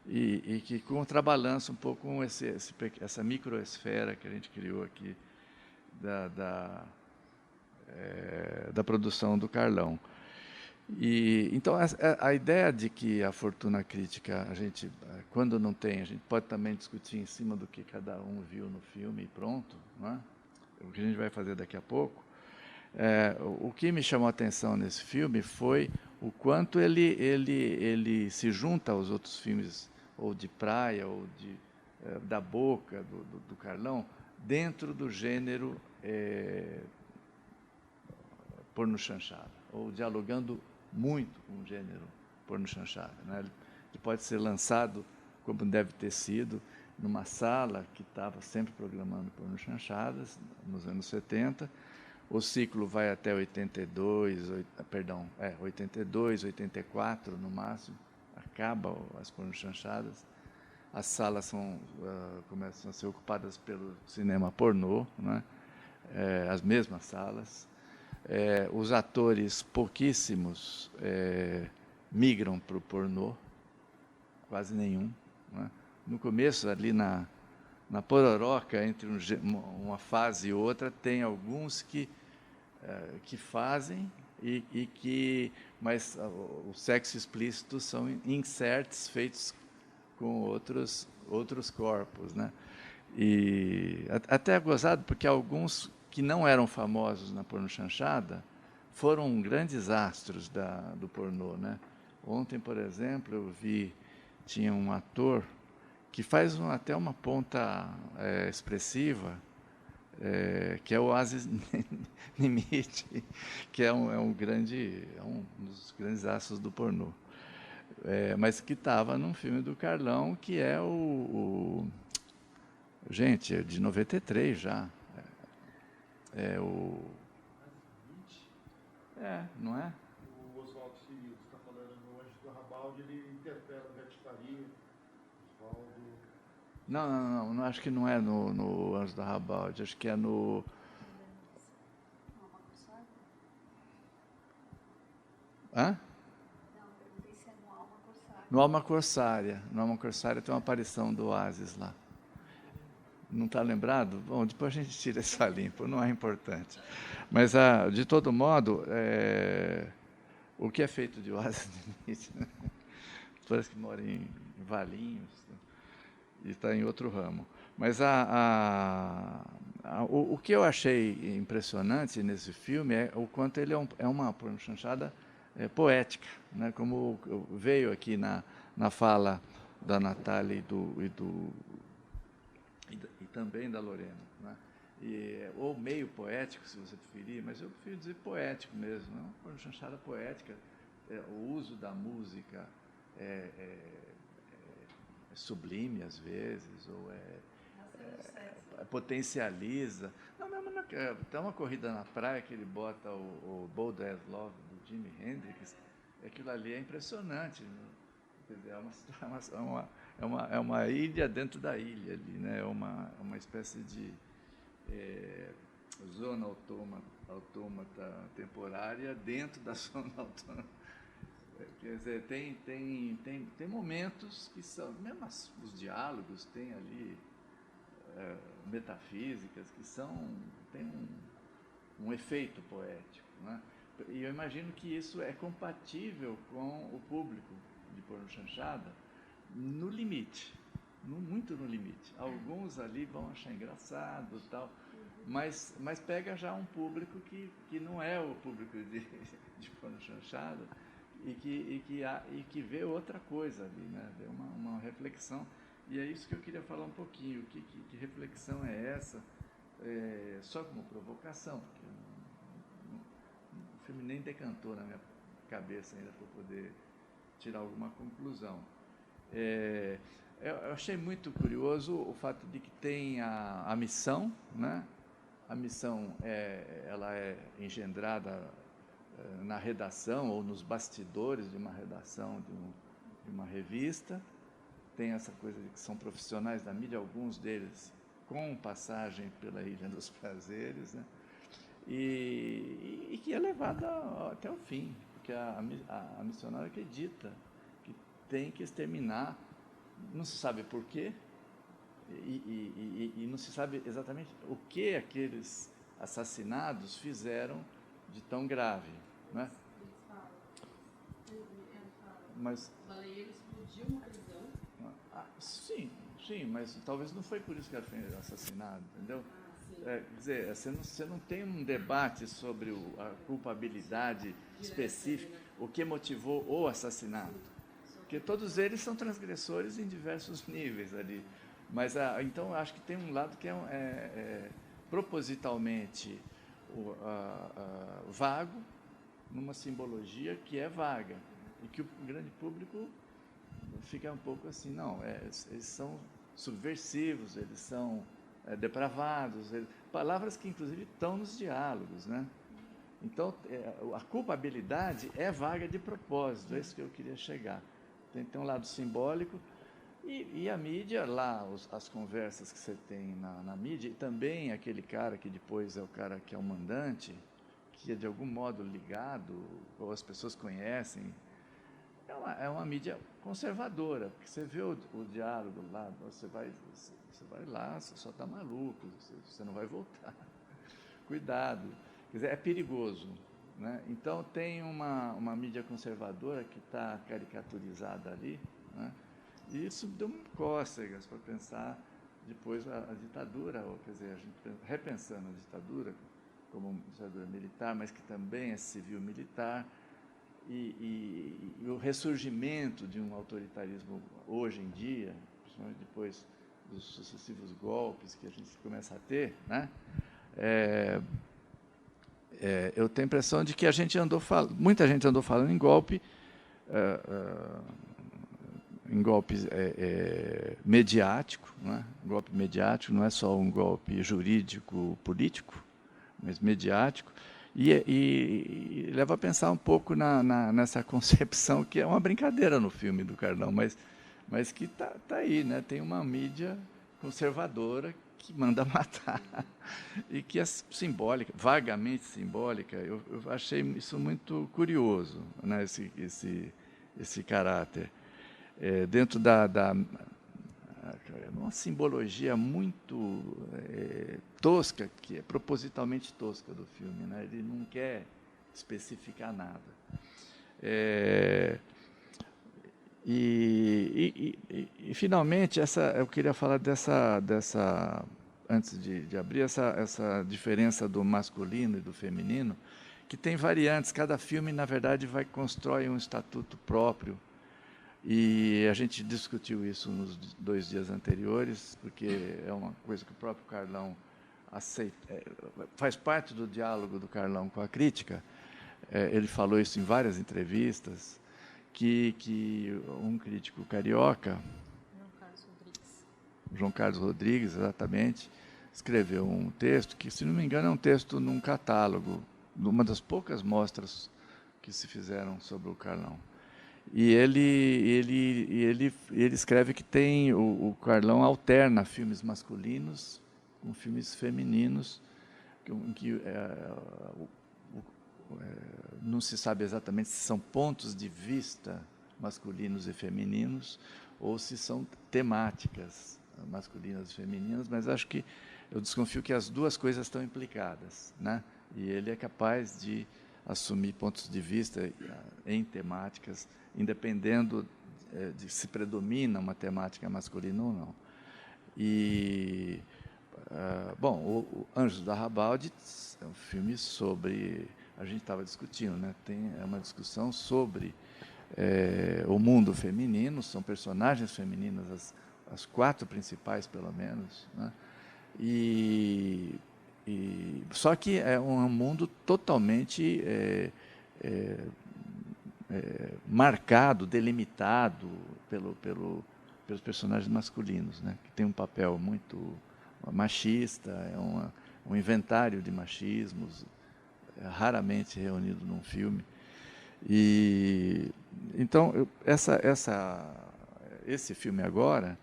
e que contrabalança um pouco com essa microesfera que a gente criou aqui da produção do Carlão. Então, a ideia de que a fortuna crítica, a gente, quando não tem, a gente pode também discutir em cima do que cada um viu no filme e pronto, não é? O que a gente vai fazer daqui a pouco. O que me chamou a atenção nesse filme foi o quanto ele se junta aos outros filmes, ou de praia, ou da boca do Carlão, dentro do gênero porno chanchada, ou dialogando muito com o gênero porno chanchada, né? Ele pode ser lançado, como deve ter sido, numa sala que estava sempre programando porno chanchadas, nos anos 70. O ciclo vai até 82, 84 no máximo, acaba as porno chanchadas. As salas começam a ser ocupadas pelo cinema pornô, né? As mesmas salas. Os atores, pouquíssimos, migram para o pornô, quase nenhum, né? No começo, ali na pororoca, entre uma fase e outra, tem alguns que fazem, mas o sexo explícito são inserts feitos com outros corpos, né? E até é gozado, porque alguns que não eram famosos na porno chanchada foram grandes astros do pornô, né? Ontem, por exemplo, eu tinha um ator que faz até uma ponta expressiva, que é o Aziz Nimit, que é um dos grandes astros do pornô. Mas que estava num filme do Carlão, que é gente, é de 93 já. Não é? O Oswaldo Cirillo está falando no Anjo do Rabalde, ele interpela o Bete Faria. Não, acho que não é no Anjo do Rabalde, acho que é no... Hã? No Alma Corsária. No Alma Corsária tem uma aparição do Oasis lá. Não está lembrado? Bom, depois a gente tira essa limpo, não é importante. Mas, de todo modo, o que é feito de Oasis né? Parece que mora em Valinhos e está em outro ramo. Mas o que eu achei impressionante nesse filme é o quanto ele é uma chanchada poética, né? Como veio aqui na fala da Natália e também da Lorena, né? Ou meio poético, se você preferir, mas eu prefiro dizer poético mesmo, né? Uma chanchada poética. O uso da música é sublime às vezes, ou potencializa. Não, tem uma corrida na praia que ele bota o Bold as Love do Jimi Hendrix, aquilo ali é impressionante, né? Quer dizer, é uma ilha dentro da ilha ali, né? É uma espécie de zona autômata temporária dentro da zona autônoma. Quer dizer, tem momentos que são, mesmo os diálogos tem ali metafísicas que tem um efeito poético, né? E eu imagino que isso é compatível com o público de porno chanchada no limite, muito no limite. Alguns ali vão achar engraçado e tal, mas pega já um público que não é o público de porno chanchada e que vê outra coisa ali, né? Vê uma reflexão. E é isso que eu queria falar um pouquinho. Que reflexão é essa? Só como provocação, porque o filme nem decantou na minha cabeça ainda para poder tirar alguma conclusão. Eu achei muito curioso o fato de que tem a missão, né? A missão ela é engendrada na redação ou nos bastidores de uma redação de uma revista. Tem essa coisa de que são profissionais da mídia, alguns deles com passagem pela Ilha dos Prazeres, né? E que é levada até o fim, porque a missionária acredita que tem que exterminar, não se sabe por quê, e não se sabe exatamente o que aqueles assassinados fizeram de tão grave, né? Mas Baleeiro explodiu uma prisão. Sim, mas talvez não foi por isso que ela foi assassinada, entendeu? Quer dizer, você não tem um debate sobre a culpabilidade específica, o que motivou o assassinato, porque todos eles são transgressores em diversos níveis ali. Mas então acho que tem um lado que é propositalmente vago numa simbologia que é vaga e que o grande público fica um pouco assim, não, eles são subversivos, eles são depravados, palavras que inclusive estão nos diálogos, né? Então, a culpabilidade é vaga de propósito, é isso que eu queria chegar. Tem um lado simbólico e a mídia, lá, as conversas que você tem na mídia, e também aquele cara que depois é o cara que é o mandante, que é de algum modo ligado, ou as pessoas conhecem, é uma mídia conservadora, porque você vê o diálogo lá, você vai lá, você só está maluco, você não vai voltar. Cuidado. Quer dizer, é perigoso, né? Então, tem uma mídia conservadora que está caricaturizada ali, né? E isso deu cócegas para pensar depois a ditadura, ou, quer dizer, a gente repensando a ditadura como uma ditadura militar, mas que também é civil-militar, e o ressurgimento de um autoritarismo hoje em dia, principalmente depois dos sucessivos golpes que a gente começa a ter, né? Eu tenho a impressão de que muita gente andou falando em golpe, mediático, né? Golpe mediático não é só um golpe jurídico, político, mas mediático, e leva a pensar um pouco nessa concepção que é uma brincadeira no filme do Carlão, mas que tá aí, né? Tem uma mídia conservadora que manda matar e que é simbólica, vagamente simbólica. Eu achei isso muito curioso, né? Esse caráter dentro uma simbologia muito tosca, que é propositalmente tosca do filme, né? Ele não quer especificar nada. Finalmente, eu queria falar dessa antes de abrir, essa diferença do masculino e do feminino, que tem variantes. Cada filme, na verdade, constrói um estatuto próprio. E a gente discutiu isso nos 2 dias anteriores, porque é uma coisa que o próprio Carlão aceita, faz parte do diálogo do Carlão com a crítica. Ele falou isso em várias entrevistas, que um crítico carioca, João Carlos Rodrigues, exatamente, escreveu um texto que, se não me engano, é um texto num catálogo, uma das poucas mostras que se fizeram sobre o Carlão. E ele escreve que o Carlão alterna filmes masculinos com filmes femininos, em que não se sabe exatamente se são pontos de vista masculinos e femininos ou se são temáticas masculinas e femininas, mas eu desconfio que as duas coisas estão implicadas, né? E ele é capaz de assumir pontos de vista em temáticas, independendo de se predomina uma temática masculina ou não. Bom, o Anjos da Rabalde é um filme sobre... A gente estava discutindo, né? É uma discussão sobre o mundo feminino, são personagens femininas, as 4 principais, pelo menos, né? Só que é um mundo totalmente marcado, delimitado pelos personagens masculinos, né? Que tem um papel muito machista, um inventário de machismos, raramente reunido num filme. Então, esse filme agora,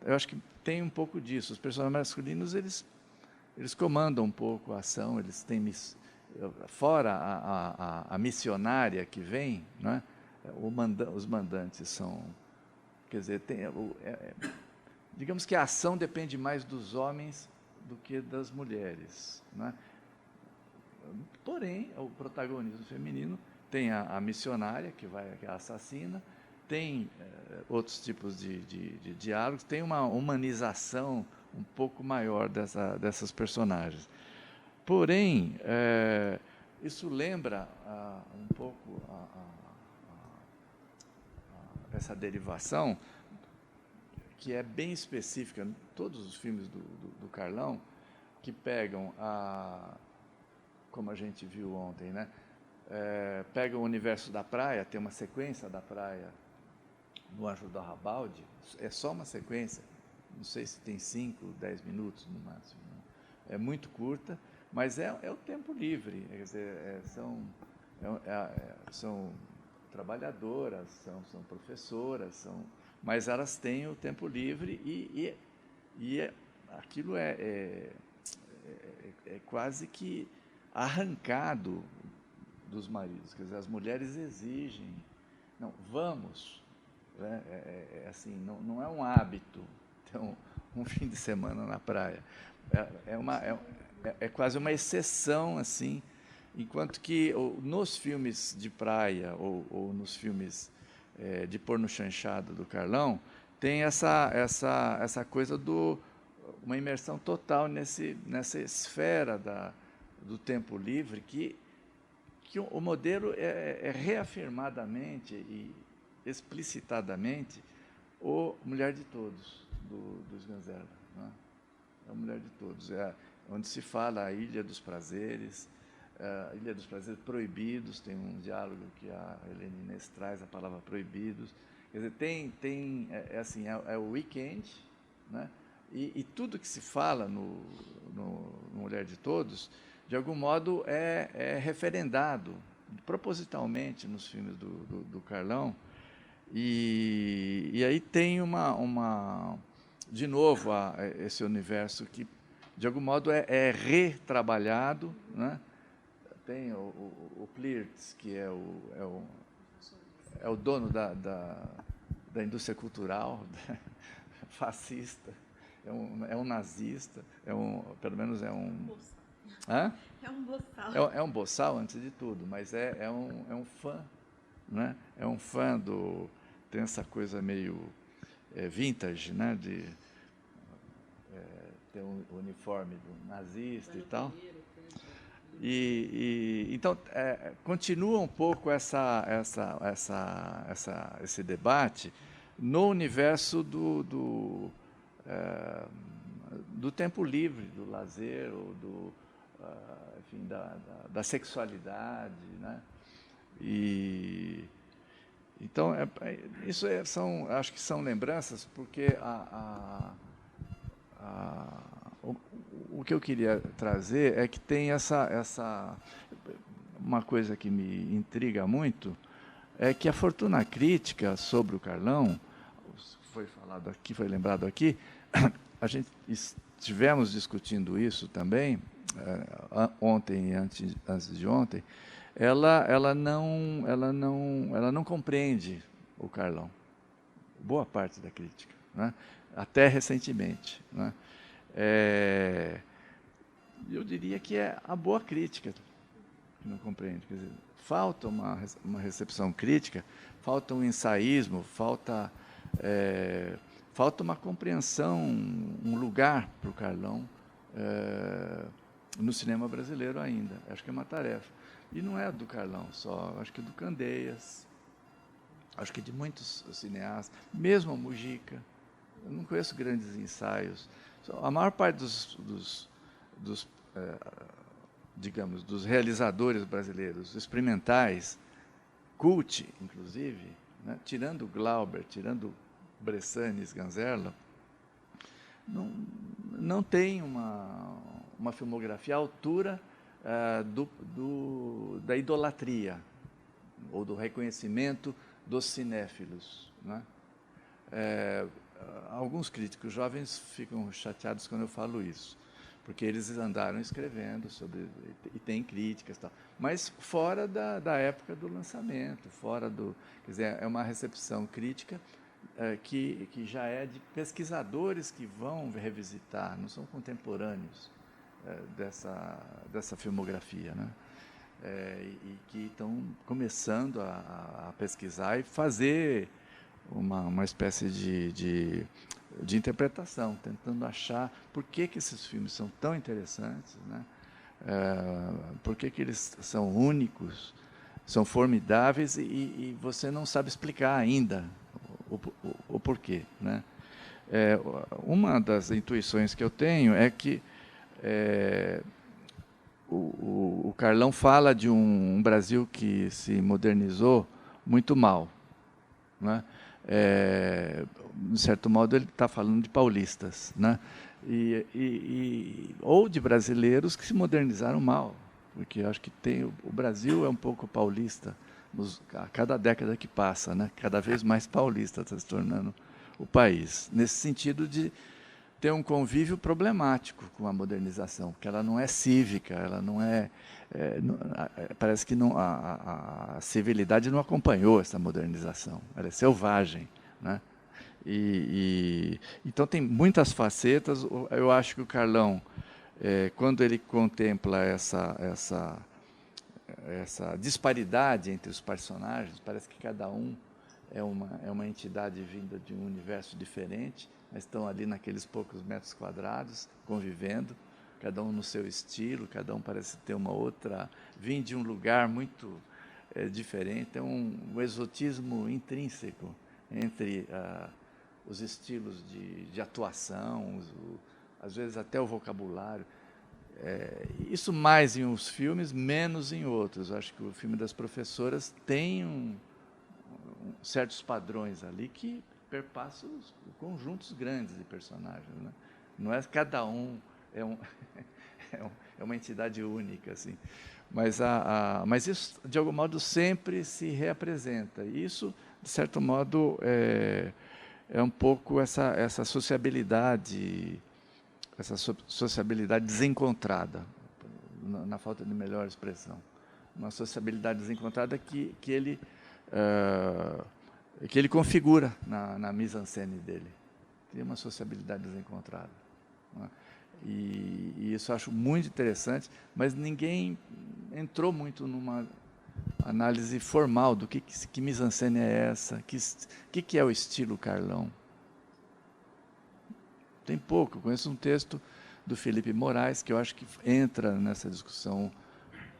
eu acho que tem um pouco disso. Os personagens masculinos, eles comandam um pouco a ação, eles têm, fora a missionária que vem, né? Os mandantes são, quer dizer, digamos que a ação depende mais dos homens do que das mulheres, né? Porém, o protagonismo feminino tem a missionária, que é a assassina, tem outros tipos de diálogos, tem uma humanização um pouco maior dessas personagens. Porém, isso lembra um pouco essa derivação, que é bem específica em todos os filmes do Carlão, que pegam como a gente viu ontem, né? Pega o universo da praia, tem uma sequência da praia no Anjo do Arrabalde, é só uma sequência, não sei se tem 5, 10 minutos no máximo, né? É muito curta, mas é o tempo livre, quer dizer, são trabalhadoras, são professoras, mas elas têm o tempo livre e aquilo é quase que arrancado dos maridos, quer dizer, as mulheres exigem, não, vamos, né? Assim, não é um hábito ter um fim de semana na praia, é quase uma exceção, assim, enquanto que nos filmes de praia ou nos filmes de porno chanchado do Carlão, tem essa coisa uma imersão total nessa esfera do tempo livre que o modelo é reafirmadamente e explicitadamente o Mulher de Todos, do Sganzerla, né? É a Mulher de Todos, onde se fala a Ilha dos Prazeres, a Ilha dos Prazeres Proibidos, tem um diálogo que a Helena Inês traz a palavra proibidos, quer dizer, assim, é o weekend, né? E tudo que se fala no Mulher de Todos, de algum modo, é referendado propositalmente nos filmes do Carlão. E aí tem de novo, esse universo que, de algum modo, é retrabalhado, né? Tem o Plirtz, que é o dono da indústria cultural, fascista, é um nazista, pelo menos é um... Hã? É um boçal. É um boçal, antes de tudo, mas é um fã, né? É um fã tem essa coisa meio vintage, né? De ter um uniforme do nazista e tal. Então, continua um pouco esse debate no universo do tempo livre, do lazer, ou enfim, da sexualidade, né? Então, isso acho que são lembranças, porque o que eu queria trazer é que tem uma coisa que me intriga muito, é que a fortuna crítica sobre o Carlão, foi falado aqui, foi lembrado aqui, a gente estivemos discutindo isso também, ontem e antes de ontem, ela não compreende o Carlão, boa parte da crítica, né? Até recentemente, né? Eu diria que é a boa crítica que não compreende. Quer dizer, falta uma recepção crítica, falta um ensaísmo, falta uma compreensão, um lugar para o Carlão no cinema brasileiro ainda. Acho que é uma tarefa. E não é do Carlão só, acho que é do Candeias, acho que de muitos cineastas, mesmo a Mujica. Eu não conheço grandes ensaios. A maior parte digamos, dos realizadores brasileiros experimentais, cult, inclusive, né, tirando Glauber, tirando Bressani e Sganzerla, não tem uma filmografia à altura da idolatria ou do reconhecimento dos cinéfilos, né? Alguns críticos jovens ficam chateados quando eu falo isso, porque eles andaram escrevendo sobre, e tem críticas e tal, mas fora da época do lançamento, quer dizer, é uma recepção crítica que já é de pesquisadores que vão revisitar, não são contemporâneos dessa filmografia, né? E que estão começando a pesquisar e fazer uma espécie de interpretação, tentando achar por que esses filmes são tão interessantes, né? Por que eles são únicos, são formidáveis e você não sabe explicar ainda o porquê, né? Uma das intuições que eu tenho é que o Carlão fala de um Brasil que se modernizou muito mal, né? De certo modo, ele está falando de paulistas, né? Ou de brasileiros que se modernizaram mal, porque eu acho que o Brasil é um pouco paulista a cada década que passa, né? Cada vez mais paulista está se tornando o país, nesse sentido de ter um convívio problemático com a modernização, porque ela não é cívica, ela não é, parece que não, a civilidade não acompanhou essa modernização, ela é selvagem, né? Então tem muitas facetas. Eu acho que o Carlão, quando ele contempla essa disparidade entre os personagens, parece que cada um é uma entidade vinda de um universo diferente, mas estão ali naqueles poucos metros quadrados, convivendo, cada um no seu estilo, cada um parece ter uma outra, vem de um lugar muito diferente, é um exotismo intrínseco entre os estilos de atuação, às vezes até o vocabulário. Isso mais em uns filmes, menos em outros. Acho que o filme das professoras tem certos padrões ali que perpassam os conjuntos grandes de personagens, né? Não é cada um é uma entidade única, assim. Mas isso, de algum modo, sempre se reapresenta. E isso, de certo modo, é um pouco essa sociabilidade desencontrada, na falta de melhor expressão. Uma sociabilidade desencontrada que ele configura na mise-en-scène dele. Tem uma sociabilidade desencontrada, né? E isso eu acho muito interessante, mas ninguém entrou muito numa análise formal do que mise-en-scène é essa, que é o estilo Carlão. Tem pouco. Eu conheço um texto do Felipe Moraes, que eu acho que entra nessa discussão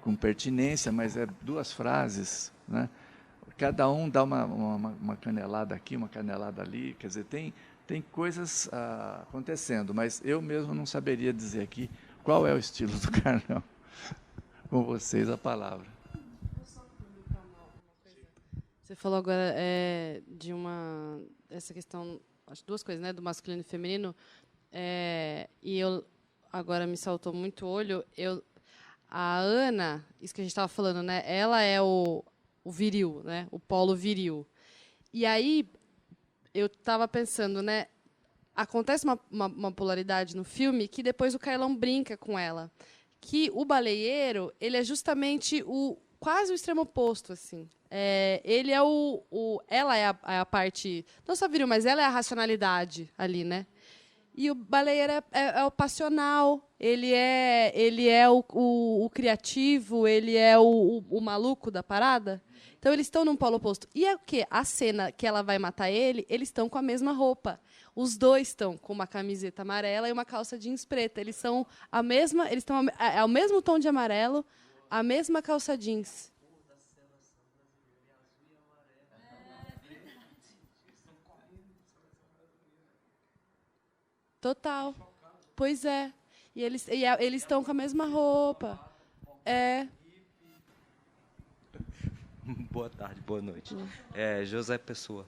com pertinência, mas é 2 frases, né? Cada um dá uma canelada aqui, uma canelada ali, quer dizer, tem coisas acontecendo, mas eu mesmo não saberia dizer aqui qual é o estilo do Carlão. Com vocês a palavra. Você falou agora de essa questão, acho 2 coisas, né, do masculino e feminino, e agora me saltou muito o olho. A Ana, isso que a gente estava falando, né, ela é o viril, né, o polo viril. E aí eu estava pensando, né, acontece uma polaridade no filme que depois o Carlão brinca com ela, que o baleeiro, ele é justamente quase o extremo oposto, assim. Ele é ela é a parte, não só viril, mas ela é a racionalidade ali, né? E o baleeiro é o passional, ele é o criativo, ele é o maluco da parada. Então, eles estão num polo oposto. E o quê? A cena que ela vai matar ele, eles estão com a mesma roupa. Os 2 estão com uma camiseta amarela e uma calça jeans preta. Eles são eles estão ao mesmo tom de amarelo, a mesma calça jeans. Total. Pois é. E eles estão com a mesma roupa. Boa tarde, boa noite. José Pessoa.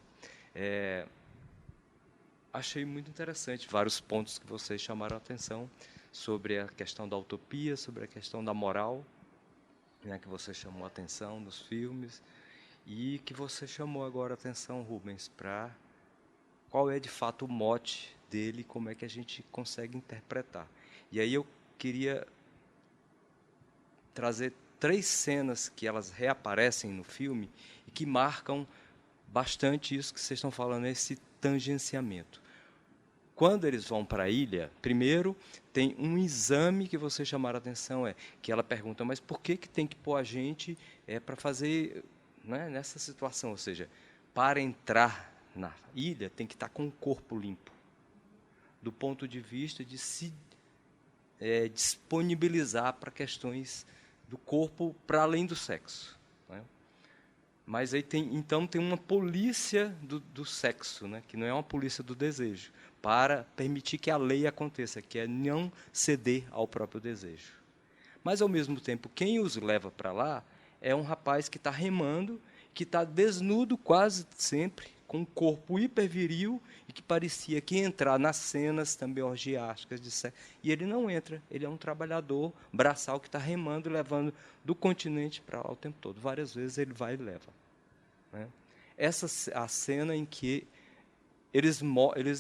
Achei muito interessante vários pontos que vocês chamaram a atenção sobre a questão da utopia, sobre a questão da moral, né, que você chamou a atenção nos filmes, e que você chamou agora a atenção, Rubens, para qual é de fato o mote dele, como é que a gente consegue interpretar. E aí eu queria trazer 3 cenas que elas reaparecem no filme e que marcam bastante isso que vocês estão falando, esse tangenciamento. Quando eles vão para a ilha, primeiro tem um exame que vocês chamaram a atenção, que ela pergunta, mas por que tem que pôr a gente para fazer, né, nessa situação? Ou seja, para entrar na ilha tem que estar com o corpo limpo, do ponto de vista de se disponibilizar para questões do corpo para além do sexo, né? Mas aí então tem uma polícia do sexo, né? Que não é uma polícia do desejo, para permitir que a lei aconteça, que é não ceder ao próprio desejo. Mas, ao mesmo tempo, quem os leva para lá é um rapaz que está remando, que está desnudo quase sempre, com um corpo hiperviril e que parecia que ia entrar nas cenas também orgiásticas de sexo. E ele não entra, ele é um trabalhador braçal que está remando, levando do continente para lá o tempo todo. Várias vezes ele vai e leva. Né? Essa é a cena em que eles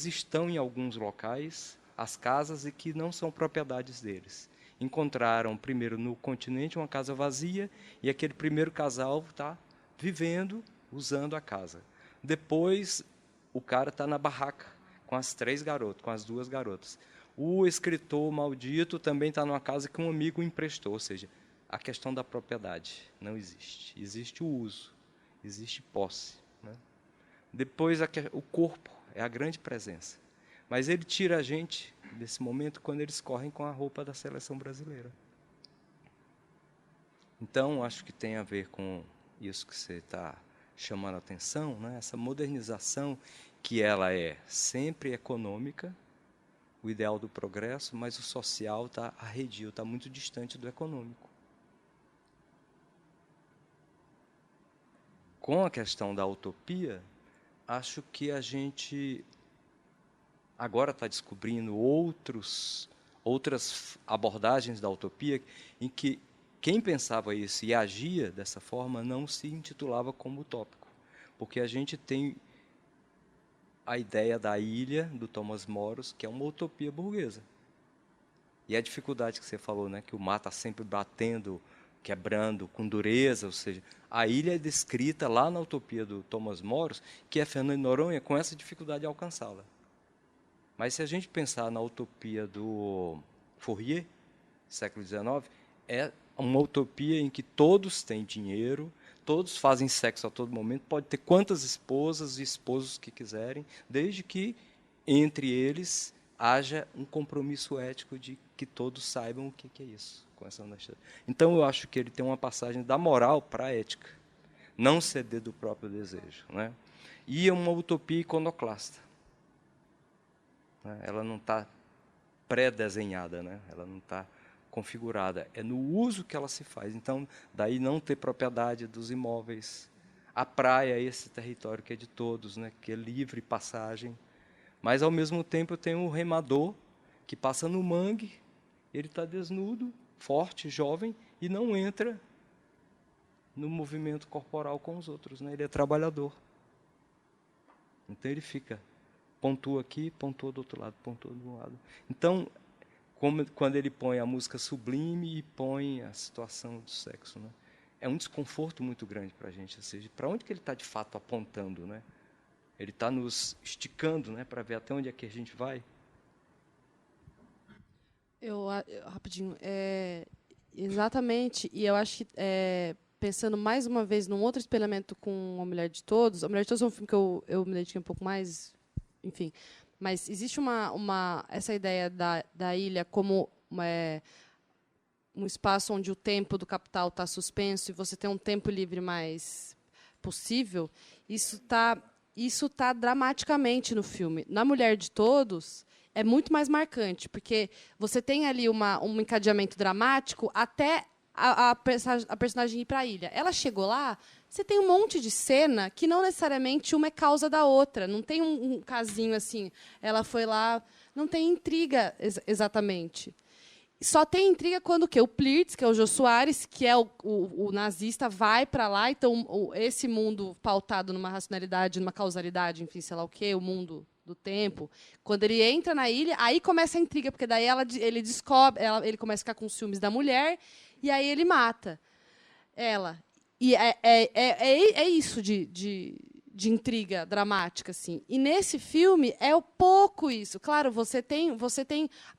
estão em alguns locais, as casas, e que não são propriedades deles. Encontraram, primeiro, no continente, uma casa vazia, e aquele primeiro casal está vivendo, usando a casa. Depois, o cara está na barraca com as 3 garotas, com as 2 garotas. O escritor maldito também está numa casa que um amigo emprestou, ou seja, a questão da propriedade não existe. Existe o uso, existe posse. Né? Depois, o corpo é a grande presença. Mas ele tira a gente desse momento quando eles correm com a roupa da seleção brasileira. Então, acho que tem a ver com isso que você está chamando a atenção, né? Essa modernização, que ela é sempre econômica, o ideal do progresso, mas o social está arredio, está muito distante do econômico. Com a questão da utopia, acho que a gente agora está descobrindo outras abordagens da utopia em que quem pensava isso e agia dessa forma não se intitulava como utópico, porque a gente tem a ideia da ilha, do Thomas Moros, que é uma utopia burguesa. E a dificuldade que você falou, né, que o mar está sempre batendo, quebrando, com dureza, ou seja, a ilha é descrita lá na utopia do Thomas Moros, que é Fernando de Noronha, com essa dificuldade de alcançá-la. Mas se a gente pensar na utopia do Fourier, século XIX, é uma utopia em que todos têm dinheiro, todos fazem sexo a todo momento, pode ter quantas esposas e esposos que quiserem, desde que entre eles haja um compromisso ético de que todos saibam o que é isso, com essa honestidade. Então, eu acho que ele tem uma passagem da moral para a ética, não ceder do próprio desejo. Né? E é uma utopia iconoclasta. Né? Ela não está pré-desenhada, né? Ela não está configurada, é no uso que ela se faz. Então, daí não ter propriedade dos imóveis. A praia é esse território que é de todos, né, que é livre passagem. Mas, ao mesmo tempo, eu tenho um remador que passa no mangue, ele está desnudo, forte, jovem, e não entra no movimento corporal com os outros. Né? Ele é trabalhador. Então, ele fica, pontua aqui, pontua do outro lado, pontua do lado. Então, quando ele põe a música sublime e põe a situação do sexo, né? É um desconforto muito grande para a gente. Ou seja, para onde que ele está, de fato, apontando? Né? Ele está nos esticando, né, para ver até onde é que a gente vai? Rapidinho, exatamente, e eu acho que, pensando mais uma vez num outro espelhamento com A Mulher de Todos é um filme que eu me dediquei um pouco mais, enfim, mas existe essa ideia da ilha como um espaço onde o tempo do capital está suspenso e você tem um tempo livre mais possível. Isso tá dramaticamente no filme. Na Mulher de Todos é muito mais marcante, porque você tem ali um encadeamento dramático até a personagem ir para a ilha. Ela chegou lá, você tem um monte de cena que não necessariamente uma é causa da outra. Não tem um casinho assim, ela foi lá... Não tem intriga exatamente. Só tem intriga quando o quê? O Plirtz, que é o Jô Soares, que é o nazista, vai para lá. Então, esse mundo pautado numa racionalidade, numa causalidade, enfim, sei lá o quê, o mundo do tempo. Quando ele entra na ilha, aí começa a intriga, porque daí ele descobre, ele começa a ficar com ciúmes da mulher, e aí ele mata ela. E é isso de intriga dramática, assim. E nesse filme é pouco isso. Claro, você tem,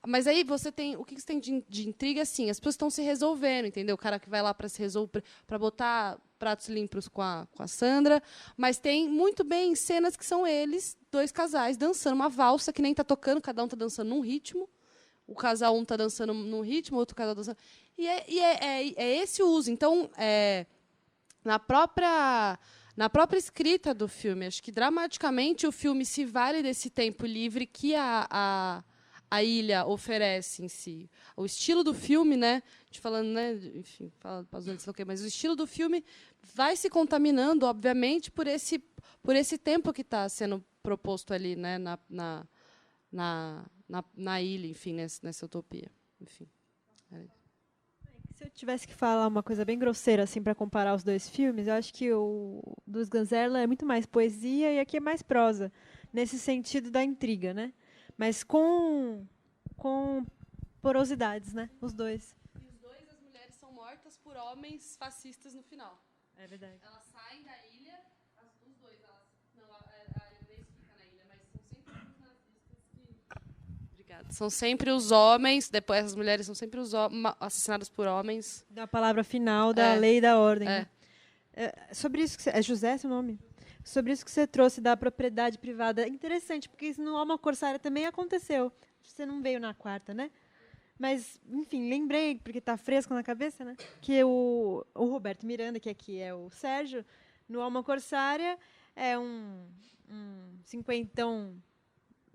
mas aí você tem, o que você tem de intriga, assim, as pessoas estão se resolvendo, entendeu? O cara que vai lá para se resolver, para botar pratos limpos com a Sandra, mas tem muito bem cenas que são eles, 2 casais, dançando uma valsa que nem está tocando, cada um está dançando num ritmo. O casal um está dançando num ritmo, o outro casal dançando. E é esse o uso. Então, na própria escrita do filme, acho que dramaticamente o filme se vale desse tempo livre que a a ilha oferece em si. O estilo do filme, né? Te falando, né? Enfim, mas o estilo do filme vai se contaminando, obviamente, por esse tempo que está sendo proposto ali, né? Na ilha, enfim, nessa utopia. Enfim. Se eu tivesse que falar uma coisa bem grosseira assim para comparar os dois filmes, eu acho que o dos Ganzerla é muito mais poesia e aqui é mais prosa, nesse sentido da intriga, né? Mas com porosidades, né? Os dois. E os dois, as mulheres são mortas por homens fascistas no final. É verdade. Elas saem da ilha, os dois, a Grace fica na ilha, mas são sempre os nazistas que... Obrigada. São sempre os homens, depois as mulheres são sempre assassinadas por homens. Da palavra final da lei e da ordem. É. Né? Sobre isso que você, é José seu nome? Sobre isso que você trouxe da propriedade privada. É interessante, porque isso no Alma Corsária também aconteceu. Você não veio na quarta, né? Mas, enfim, lembrei, porque está fresco na cabeça, né? Que o Roberto Miranda, que aqui é o Sérgio, no Alma Corsária, é um cinquentão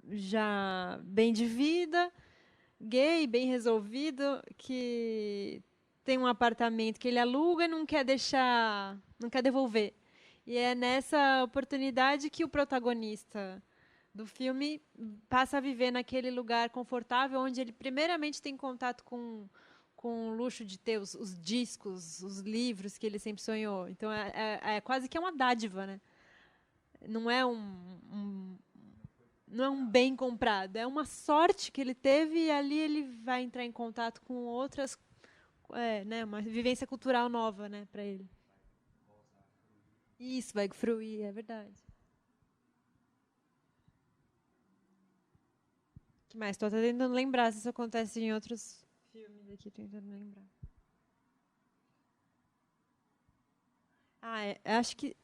já bem de vida, gay, bem resolvido, que tem um apartamento que ele aluga e não quer devolver. E é nessa oportunidade que o protagonista do filme passa a viver naquele lugar confortável, onde ele primeiramente tem contato com o luxo de ter os discos, os livros que ele sempre sonhou. Então é quase que uma dádiva, né? Não é não é um bem comprado, é uma sorte que ele teve e ali ele vai entrar em contato com outras, né, uma vivência cultural nova, né, para ele. Isso, vai fruir, é verdade. O que mais? Estou tentando lembrar se isso acontece em outros filmes aqui, tentando lembrar. Acho que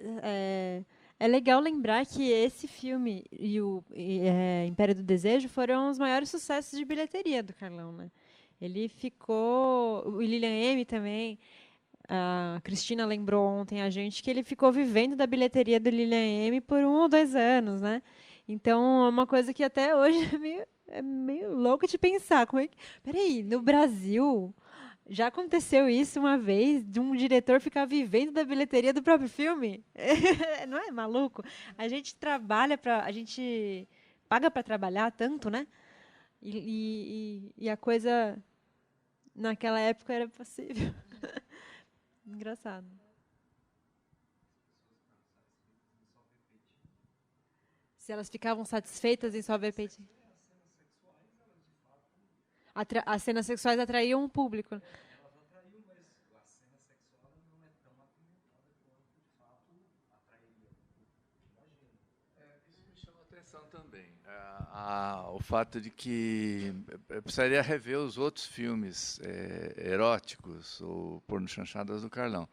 é legal lembrar que esse filme e o Império do Desejo foram os maiores sucessos de bilheteria do Carlão, né? Ele ficou... O Lilian M também... A Cristina lembrou ontem a gente que ele ficou vivendo da bilheteria do Lilian M por 1 ou 2 anos, né? Então, é uma coisa que até hoje é meio louco de pensar. Peraí, no Brasil, já aconteceu isso uma vez, de um diretor ficar vivendo da bilheteria do próprio filme? Não é maluco? A gente a gente paga para trabalhar tanto, né? E a coisa, naquela época, era possível. Engraçado. Se elas ficavam satisfeitas em só ver peitinho. As cenas sexuais atraíam o público. Elas atraíam, mas a cena sexual não é tão apimentada quanto, de fato, atrairia. Imagina. Isso me chamou a atenção também. O fato de que eu precisaria rever os outros filmes eróticos ou pornochanchadas do Carlão.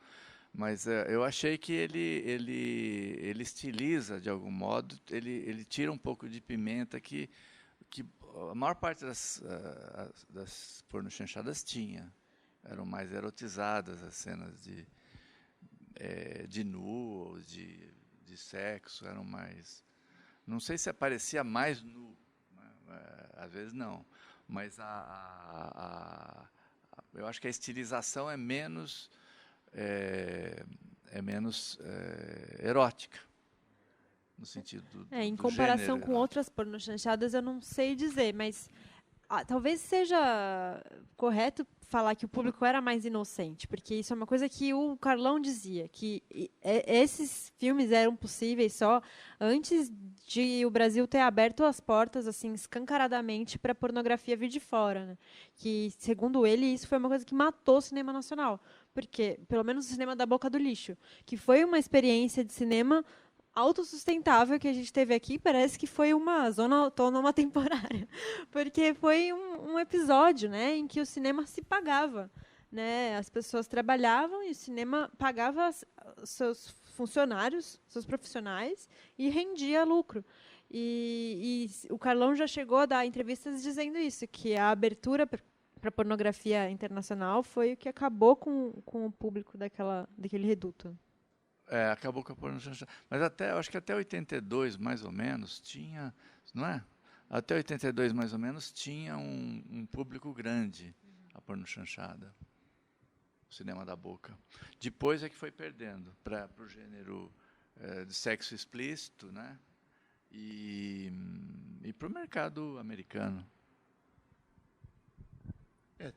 Mas eu achei que ele estiliza, de algum modo, ele tira um pouco de pimenta que a maior parte das pornochanchadas tinha. Eram mais erotizadas as cenas de nu, de sexo, eram mais... Não sei se aparecia mais nu, às vezes não, mas eu acho que a estilização é menos erótica, no sentido em do comparação gênero com outras pornochanchadas, eu não sei dizer, mas talvez seja correto falar que o público era mais inocente, porque isso é uma coisa que o Carlão dizia, que esses filmes eram possíveis só antes de o Brasil ter aberto as portas assim escancaradamente para a pornografia vir de fora, né? Que, segundo ele, isso foi uma coisa que matou o cinema nacional, porque pelo menos o cinema da boca do lixo, que foi uma experiência de cinema autossustentável que a gente teve aqui, parece que foi uma zona autônoma temporária, porque foi um episódio, né, em que o cinema se pagava, né, as pessoas trabalhavam e o cinema pagava seus funcionários, seus profissionais e rendia lucro. E o Carlão já chegou a dar entrevistas dizendo isso, que a abertura para a pornografia internacional foi o que acabou com o público daquele reduto. Acabou com a pornochanchada. Mas eu acho que até 82, mais ou menos, tinha, não é? Até 82, mais ou menos, tinha um público grande a pornochanchada, o cinema da boca. Depois é que foi perdendo para o gênero de sexo explícito, né? E para o mercado americano.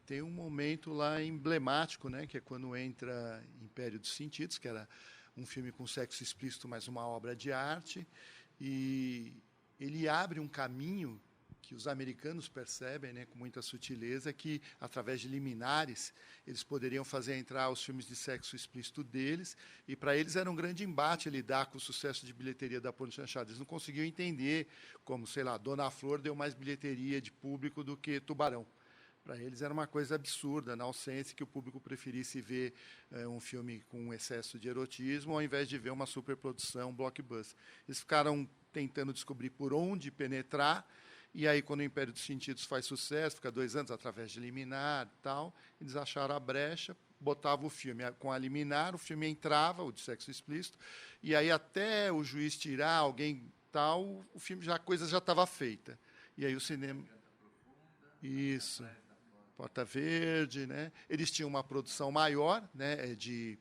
Tem um momento lá emblemático, né, que é quando entra Império dos Sentidos, que era um filme com sexo explícito, mas uma obra de arte, e ele abre um caminho que os americanos percebem, né, com muita sutileza, que, através de liminares, eles poderiam fazer entrar os filmes de sexo explícito deles, e para eles era um grande embate lidar com o sucesso de bilheteria da pornochanchada. Eles não conseguiam entender como, sei lá, Dona Flor deu mais bilheteria de público do que Tubarão. Para eles era uma coisa absurda, nonsense, que o público preferisse ver um filme com um excesso de erotismo ao invés de ver uma superprodução, blockbuster. Eles ficaram tentando descobrir por onde penetrar, e aí, quando o Império dos Sentidos faz sucesso, fica 2 anos através de liminar e tal, eles acharam a brecha, botavam o filme com a liminar, o filme entrava, o de sexo explícito, e aí até o juiz tirar alguém tal, o filme a coisa já estava feita. E aí o cinema... Isso. Porta Verde, né? Eles tinham uma produção maior, né, de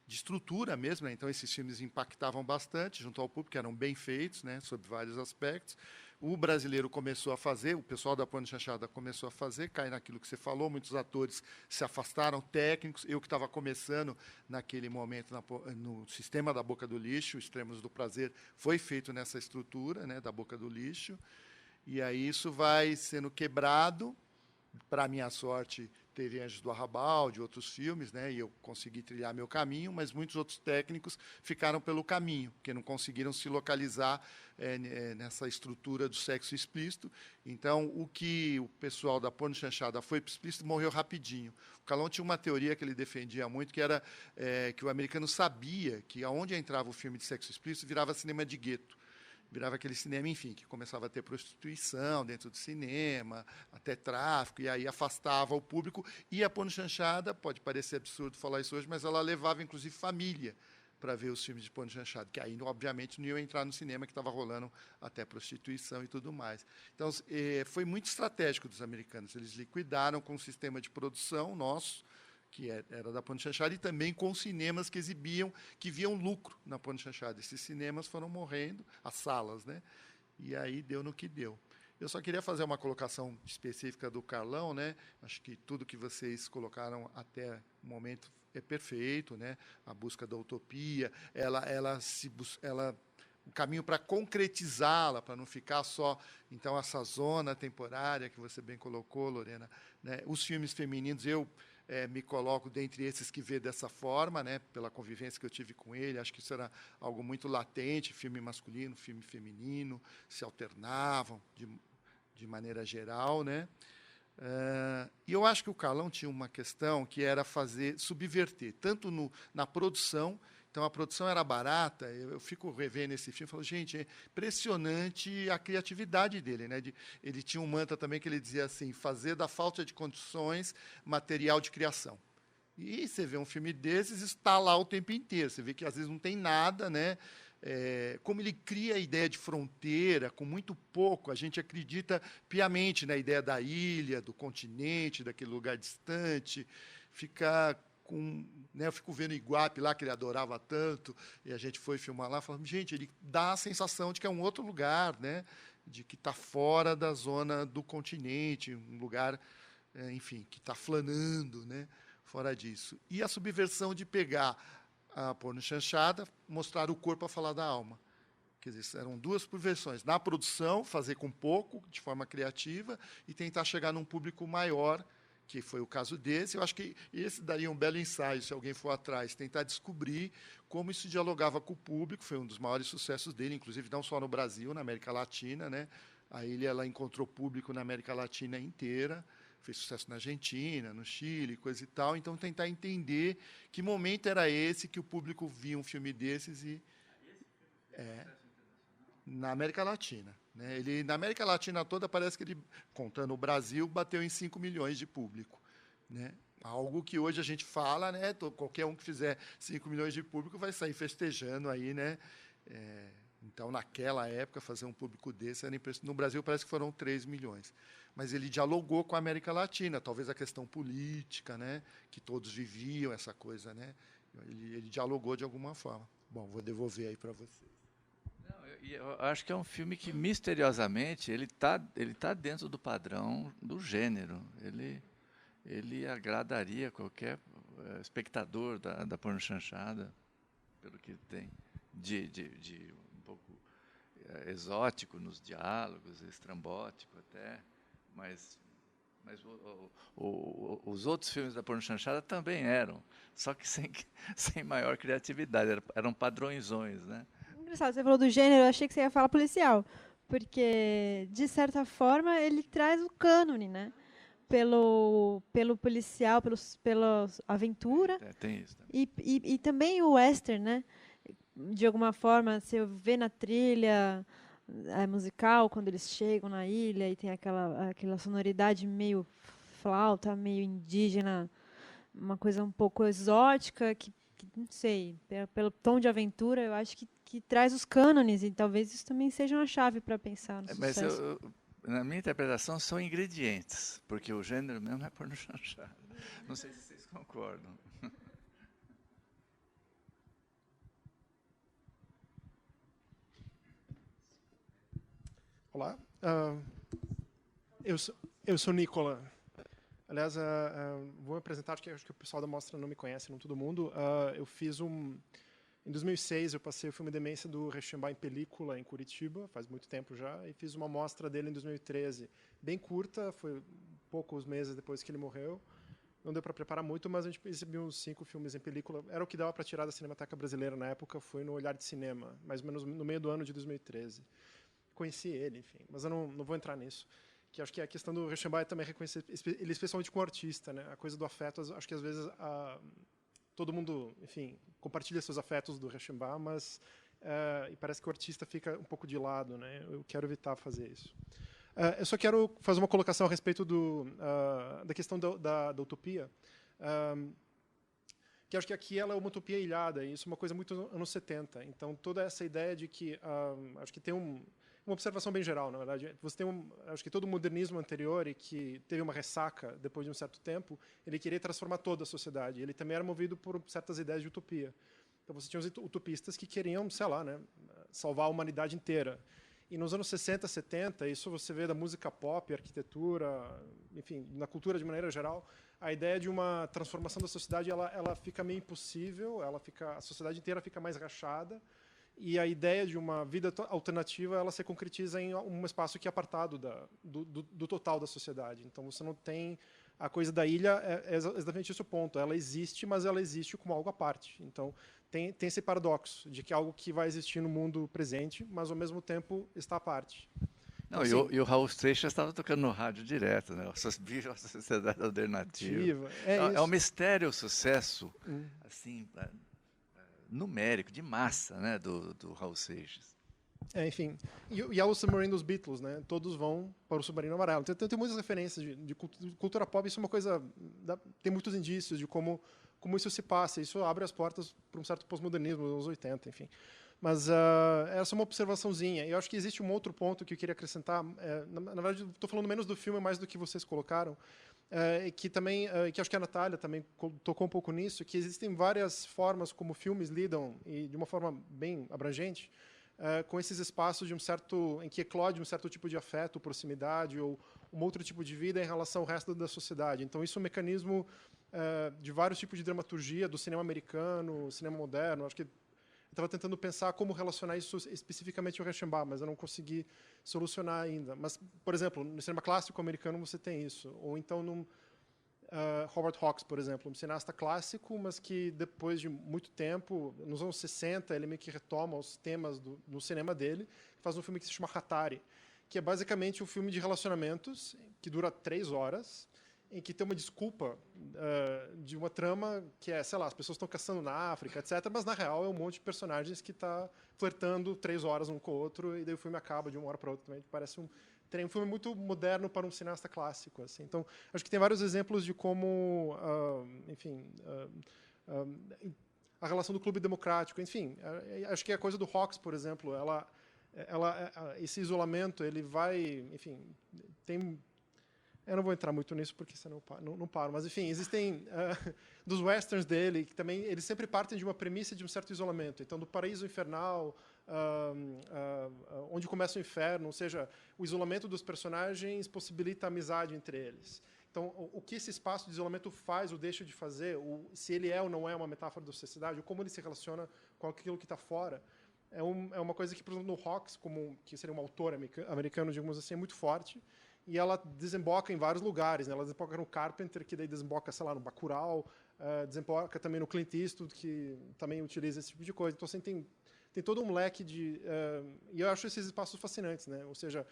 estrutura mesmo, né? Então esses filmes impactavam bastante junto ao público, eram bem feitos, né, sob vários aspectos. O brasileiro começou a fazer, o pessoal da pornochanchada começou a fazer, cai naquilo que você falou, muitos atores se afastaram, técnicos. Eu que estava começando naquele momento no sistema da Boca do Lixo, Extremos do Prazer, foi feito nessa estrutura, né, da Boca do Lixo, e aí isso vai sendo quebrado. Para minha sorte, teve Anjos do Arrabal, de outros filmes, né, e eu consegui trilhar meu caminho, mas muitos outros técnicos ficaram pelo caminho, porque não conseguiram se localizar nessa estrutura do sexo explícito. Então, o que o pessoal da pornochanchada foi para o explícito morreu rapidinho. O Calão tinha uma teoria que ele defendia muito, que era que o americano sabia que aonde entrava o filme de sexo explícito virava cinema de gueto. Virava aquele cinema, enfim, que começava a ter prostituição dentro do cinema, até tráfico, e aí afastava o público. E a pornochanchada, pode parecer absurdo falar isso hoje, mas ela levava, inclusive, família para ver os filmes de pornochanchada, que aí, obviamente, não iam entrar no cinema, que estava rolando até prostituição e tudo mais. Então, foi muito estratégico dos americanos. Eles liquidaram com o sistema de produção nosso, que era da pornochanchada, e também com cinemas que exibiam, que viam lucro na pornochanchada. Esses cinemas foram morrendo, as salas, né? E aí deu no que deu. Eu só queria fazer uma colocação específica do Carlão, né? Acho que tudo que vocês colocaram até o momento é perfeito, né? A busca da utopia, o caminho para concretizá-la, para não ficar só, então, essa zona temporária que você bem colocou, Lorena, né? Os filmes femininos, eu me coloco dentre esses que vê dessa forma, né, pela convivência que eu tive com ele. Acho que isso era algo muito latente, filme masculino, filme feminino, se alternavam de maneira geral, né? E eu acho que o Carlão tinha uma questão que era subverter, tanto na produção. Então, a produção era barata. Eu fico revendo esse filme e falo, gente, é impressionante a criatividade dele, né? Ele tinha um mantra também que ele dizia assim, fazer da falta de condições material de criação. E você vê um filme desses, está lá o tempo inteiro. Você vê que, às vezes, não tem nada, né? Como ele cria a ideia de fronteira, com muito pouco, a gente acredita piamente na ideia da ilha, do continente, daquele lugar distante, eu fico vendo Iguape lá, que ele adorava tanto, e a gente foi filmar lá, falando, gente, ele dá a sensação de que é um outro lugar, né? De que está fora da zona do continente, um lugar, enfim, que está flanando, né? Fora disso. E a subversão de pegar a pornochanchada, mostrar o corpo a falar da alma. Quer dizer, eram 2 subversões. Na produção, fazer com pouco, de forma criativa, e tentar chegar num público maior, que foi o caso desse. Eu acho que esse daria um belo ensaio, se alguém for atrás, tentar descobrir como isso dialogava com o público. Foi um dos maiores sucessos dele, inclusive não só no Brasil, na América Latina, né? A ilha ela encontrou público na América Latina inteira, fez sucesso na Argentina, no Chile, coisa e tal. Então, tentar entender que momento era esse que o público via um filme desses e... na América Latina. Né? Na América Latina toda, parece que ele, contando o Brasil, bateu em 5 milhões de público. Né? Algo que hoje a gente fala, né? Qualquer um que fizer 5 milhões de público vai sair festejando aí, né? Então, naquela época, fazer um público desse era impressionante. No Brasil, parece que foram 3 milhões. Mas ele dialogou com a América Latina, talvez a questão política, né, que todos viviam, essa coisa. Né, ele dialogou de alguma forma. Bom, vou devolver aí para você. Eu acho que é um filme que, misteriosamente, ele tá dentro do padrão do gênero. Ele agradaria qualquer espectador da pornochanchada, pelo que tem de um pouco exótico nos diálogos, estrambótico até, mas os outros filmes da pornochanchada também eram, só que sem maior criatividade, eram padrõezões, né? Engraçado, você falou do gênero, eu achei que você ia falar policial, porque, de certa forma, ele traz o cânone, né? Pelo policial, pela aventura, Tem isso também. e também o western, né? De alguma forma, você vê na trilha musical, quando eles chegam na ilha e tem aquela sonoridade meio flauta, meio indígena, uma coisa um pouco exótica, que não sei, pelo tom de aventura, eu acho que traz os cânones, e talvez isso também seja uma chave para pensar no Mas sucesso. na minha interpretação, são ingredientes, porque o gênero mesmo é pornochanchada. Não sei se vocês concordam. Olá, eu sou Nicola. Aliás, vou me apresentar, acho que o pessoal da mostra não me conhece, não todo mundo. Eu fiz em 2006, eu passei o filme Demência do Rechambá em película em Curitiba, faz muito tempo já, e fiz uma mostra dele em 2013, bem curta, foi poucos meses depois que ele morreu. Não deu para preparar muito, mas a gente exibiu uns 5 filmes em película. Era o que dava para tirar da Cinemateca Brasileira na época, foi no Olhar de Cinema, mais ou menos no meio do ano de 2013. Conheci ele, enfim, mas eu não vou entrar nisso. Que acho que a questão do Rechambá é também reconhecer ele, especialmente com o artista, né? A coisa do afeto, acho que às vezes todo mundo, enfim, compartilha seus afetos do Rechambá, mas e parece que o artista fica um pouco de lado, né? Eu quero evitar fazer isso. Eu só quero fazer uma colocação a respeito da questão da utopia, que acho que aqui ela é uma utopia ilhada, e isso é uma coisa muito anos 70. Então, toda essa ideia de que acho que tem uma observação bem geral, na verdade. Você tem acho que todo o modernismo anterior, e que teve uma ressaca depois de um certo tempo, ele queria transformar toda a sociedade. Ele também era movido por certas ideias de utopia. Então você tinha os utopistas que queriam, sei lá, né, salvar a humanidade inteira. E nos anos 60, 70, isso você vê da música pop, arquitetura, enfim, na cultura de maneira geral, a ideia de uma transformação da sociedade, ela fica meio impossível, a sociedade inteira fica mais rachada, e a ideia de uma vida alternativa, ela se concretiza em um espaço que é apartado do total da sociedade. Então você não tem a coisa da ilha, é exatamente esse o ponto. Ela existe, mas ela existe como algo à parte. Então tem esse paradoxo de que é algo que vai existir no mundo presente, mas ao mesmo tempo está à parte. Não, então, e o Raul Seixas estava tocando no rádio direto, né? A sociedade alternativa. É um mistério o sucesso, assim, numérico, de massa, né, do Raul Seixas. Enfim, e ao Submarino dos Beatles, né? Todos vão para o Submarino Amarelo. Tem muitas referências de cultura pop, isso é uma coisa... tem muitos indícios de como isso se passa. Isso abre as portas para um certo pós-modernismo dos anos 80, enfim. Mas essa é uma observaçãozinha. E eu acho que existe um outro ponto que eu queria acrescentar. Na verdade, estou falando menos do filme, mais do que vocês colocaram. Que também, que acho que a Natália também tocou um pouco nisso, que existem várias formas como filmes lidam, e de uma forma bem abrangente, com esses espaços em que eclode um certo tipo de afeto, proximidade, ou um outro tipo de vida em relação ao resto da sociedade. Então, isso é um mecanismo de vários tipos de dramaturgia, do cinema americano, cinema moderno. Acho que eu estava tentando pensar como relacionar isso especificamente ao Rochambeau, mas eu não consegui solucionar ainda. Mas, por exemplo, no cinema clássico americano você tem isso. Ou então num Howard Hawks, por exemplo, um cineasta clássico, mas que depois de muito tempo, nos anos 60, ele meio que retoma os temas do cinema dele, faz um filme que se chama Hatari, que é basicamente um filme de relacionamentos que dura 3 horas, em que tem uma desculpa de uma trama que é, sei lá, as pessoas estão caçando na África, etc., mas na real é um monte de personagens que está flertando 3 horas um com o outro, e daí o filme acaba de uma hora para outra também. Parece um filme muito moderno para um cineasta clássico. Assim. Então, acho que tem vários exemplos de como, enfim, a relação do clube democrático, enfim, acho que a coisa do Hawks, por exemplo, esse isolamento, ele vai, enfim, tem... Eu não vou entrar muito nisso, porque senão não paro. Mas, enfim, existem dos westerns dele, que também eles sempre partem de uma premissa de um certo isolamento. Então, do paraíso infernal, onde começa o inferno, ou seja, o isolamento dos personagens possibilita a amizade entre eles. Então, o que esse espaço de isolamento faz ou deixa de fazer, se ele é ou não é uma metáfora da sociedade, ou como ele se relaciona com aquilo que está fora, é uma coisa que, por exemplo, no Hawks, que seria um autor americano, digamos assim, é muito forte. E ela desemboca em vários lugares, né? Ela desemboca no Carpenter, que daí desemboca, sei lá, no Bacurau, desemboca também no Clint Eastwood, que também utiliza esse tipo de coisa. Então, assim, tem todo um leque de... e eu acho esses espaços fascinantes, né? Ou seja,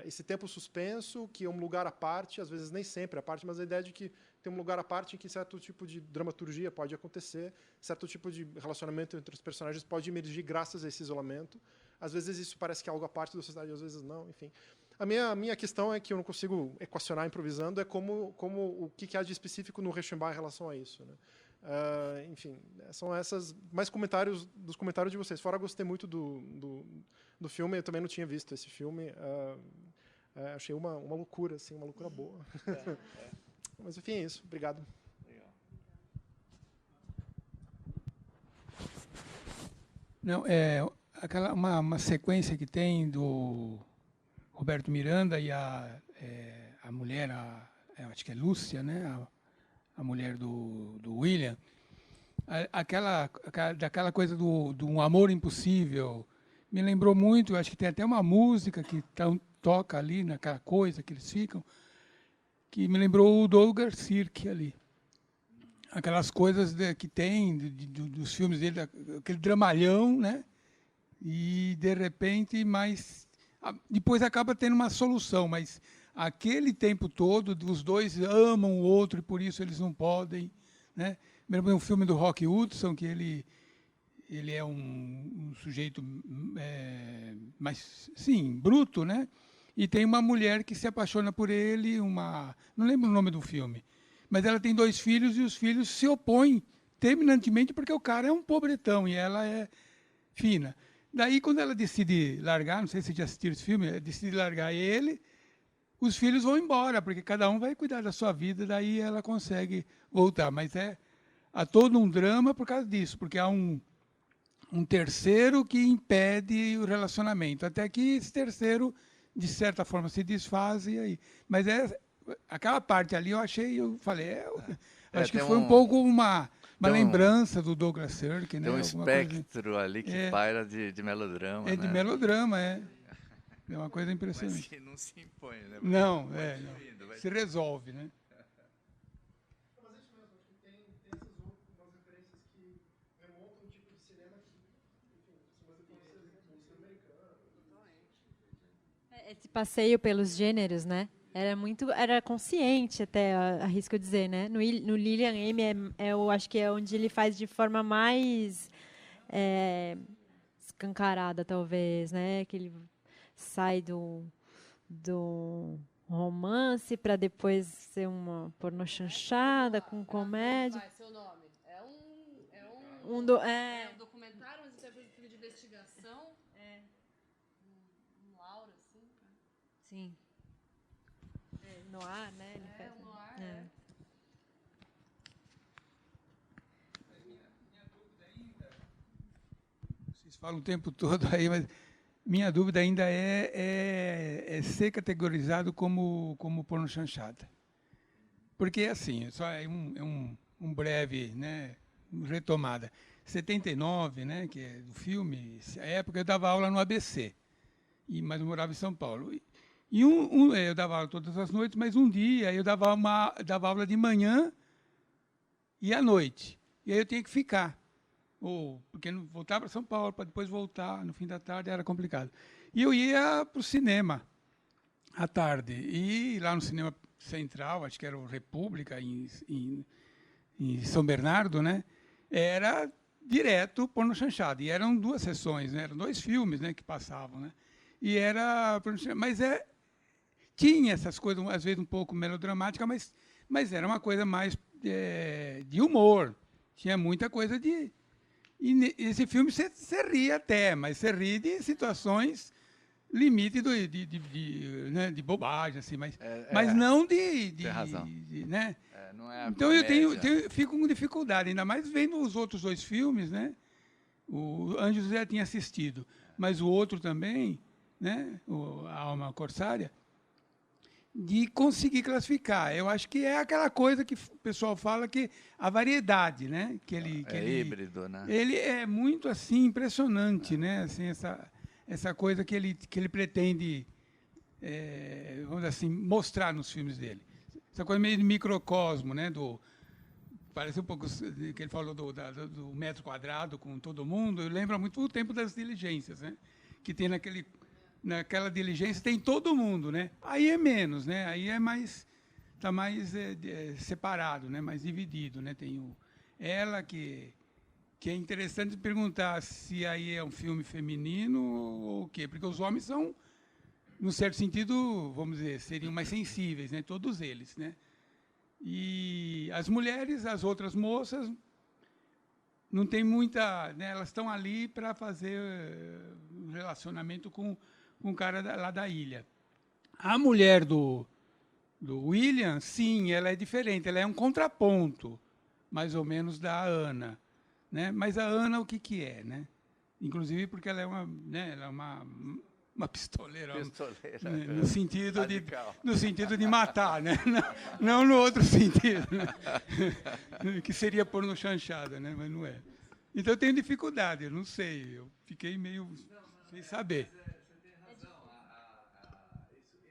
esse tempo suspenso, que é um lugar à parte, às vezes nem sempre à parte, mas a ideia de que tem um lugar à parte em que certo tipo de dramaturgia pode acontecer, certo tipo de relacionamento entre os personagens pode emergir graças a esse isolamento. Às vezes isso parece que é algo à parte da sociedade, às vezes não, enfim. A minha questão é que eu não consigo equacionar improvisando, é o que há de específico no Reichenbach em relação a isso, né? Enfim, são essas mais comentários dos comentários de vocês. Fora, gostei muito do filme, eu também não tinha visto esse filme. Achei uma loucura, assim, uma loucura boa. Mas, enfim, é isso. Obrigado. Não, uma sequência que tem do Roberto Miranda e a mulher, acho que é Lúcia, né? A mulher do William, daquela coisa do um amor impossível, me lembrou muito, acho que tem até uma música que toca ali, naquela coisa que eles ficam, que me lembrou o Douglas Sirk ali. Aquelas coisas que tem dos filmes dele, aquele dramalhão, né? E, de repente, depois acaba tendo uma solução, mas aquele tempo todo, os dois amam o outro e por isso eles não podem, né? Me lembro de um filme do Rock Hudson, que ele é um sujeito mais, sim, bruto, né? E tem uma mulher que se apaixona por ele, não lembro o nome do filme, mas ela tem 2 filhos e os filhos se opõem terminantemente porque o cara é um pobretão e ela é fina. Daí, quando ela decide largar, não sei se você já assistiu esse filme, ela decide largar ele, os filhos vão embora, porque cada um vai cuidar da sua vida, daí ela consegue voltar. Mas há todo um drama por causa disso, porque há um terceiro que impede o relacionamento, até que esse terceiro, de certa forma, se desfaz e aí. Mas aquela parte ali eu falei, acho que foi um pouco uma lembrança do Douglas Sirk, né? Tem um espectro ali que paira de melodrama. De melodrama, É uma coisa impressionante. Mas que não se impõe, né? Não, se resolve, né? Mas é isso mesmo, acho que tem essas outras referências que remontam um tipo de cinema que, enfim, são umas referências do cinema americano. Esse passeio pelos gêneros, né? Era consciente até, arrisco dizer, né? No Lilian M, eu acho que é onde ele faz de forma mais escancarada, talvez, né? Que ele sai do romance para depois ser uma pornochanchada com comédia. Vai, seu nome. É um um documentário, mas isso é filme de investigação. Um Laura, assim. Sim. Noir, né? Ele faz, um noir, Vocês falam o tempo todo aí, mas minha dúvida ainda é ser categorizado como pornochanchada. Porque, assim, só um breve, né, retomada. 79, né, que é do filme, a época eu dava aula no ABC, mas eu morava em São Paulo. E eu dava aula todas as noites, mas um dia eu dava aula de manhã e à noite. E aí eu tinha que ficar. Porque não voltava para São Paulo, para depois voltar no fim da tarde, era complicado. E eu ia para o cinema à tarde. E lá no Cinema Central, acho que era o República, em São Bernardo, né? Era direto pornochanchada. E eram 2 sessões, né? Eram 2 filmes, né, que passavam, né? E era... Mas tinha essas coisas, às vezes, um pouco melodramática, mas era uma coisa mais de humor. Tinha muita coisa de E esse filme você ri até, mas você ri de situações limite né, de bobagem, assim, mas não tem razão. né? Não é a Então eu comédia. fico com dificuldade, ainda mais vendo os outros 2 filmes, né? O Anjos já tinha assistido, mas o outro também, né? A Alma Corsária, de conseguir classificar. Eu acho que é aquela coisa que o pessoal fala que a variedade, né? Que ele Híbrido, né? ele é muito assim impressionante, né? Assim, essa coisa que ele pretende, vamos dizer assim, mostrar nos filmes dele. Essa coisa meio de microcosmo, né? Parece um pouco que ele falou do metro quadrado com todo mundo. Lembra muito o tempo das diligências, né? Que tem naquela diligência tem todo mundo, né? Aí é menos, né? Aí está mais separado, né? Mais dividido, né? Tem ela que é interessante perguntar se aí é um filme feminino ou o quê, porque os homens são, num certo sentido, vamos dizer, seriam mais sensíveis, né? Todos eles, né? E as mulheres, as outras moças, não tem muita, né? Elas estão ali para fazer um relacionamento com o cara lá da ilha. A mulher do William, sim, ela é diferente, ela é um contraponto, mais ou menos, da Ana, né? Mas a Ana, o que é, né? Inclusive porque ela é uma pistoleira, no sentido de matar, né? Não no outro sentido, né? Que seria pôr no chanchada, né? Mas não é. Então eu tenho dificuldade, eu não sei, eu fiquei meio sem saber. Você tem razão.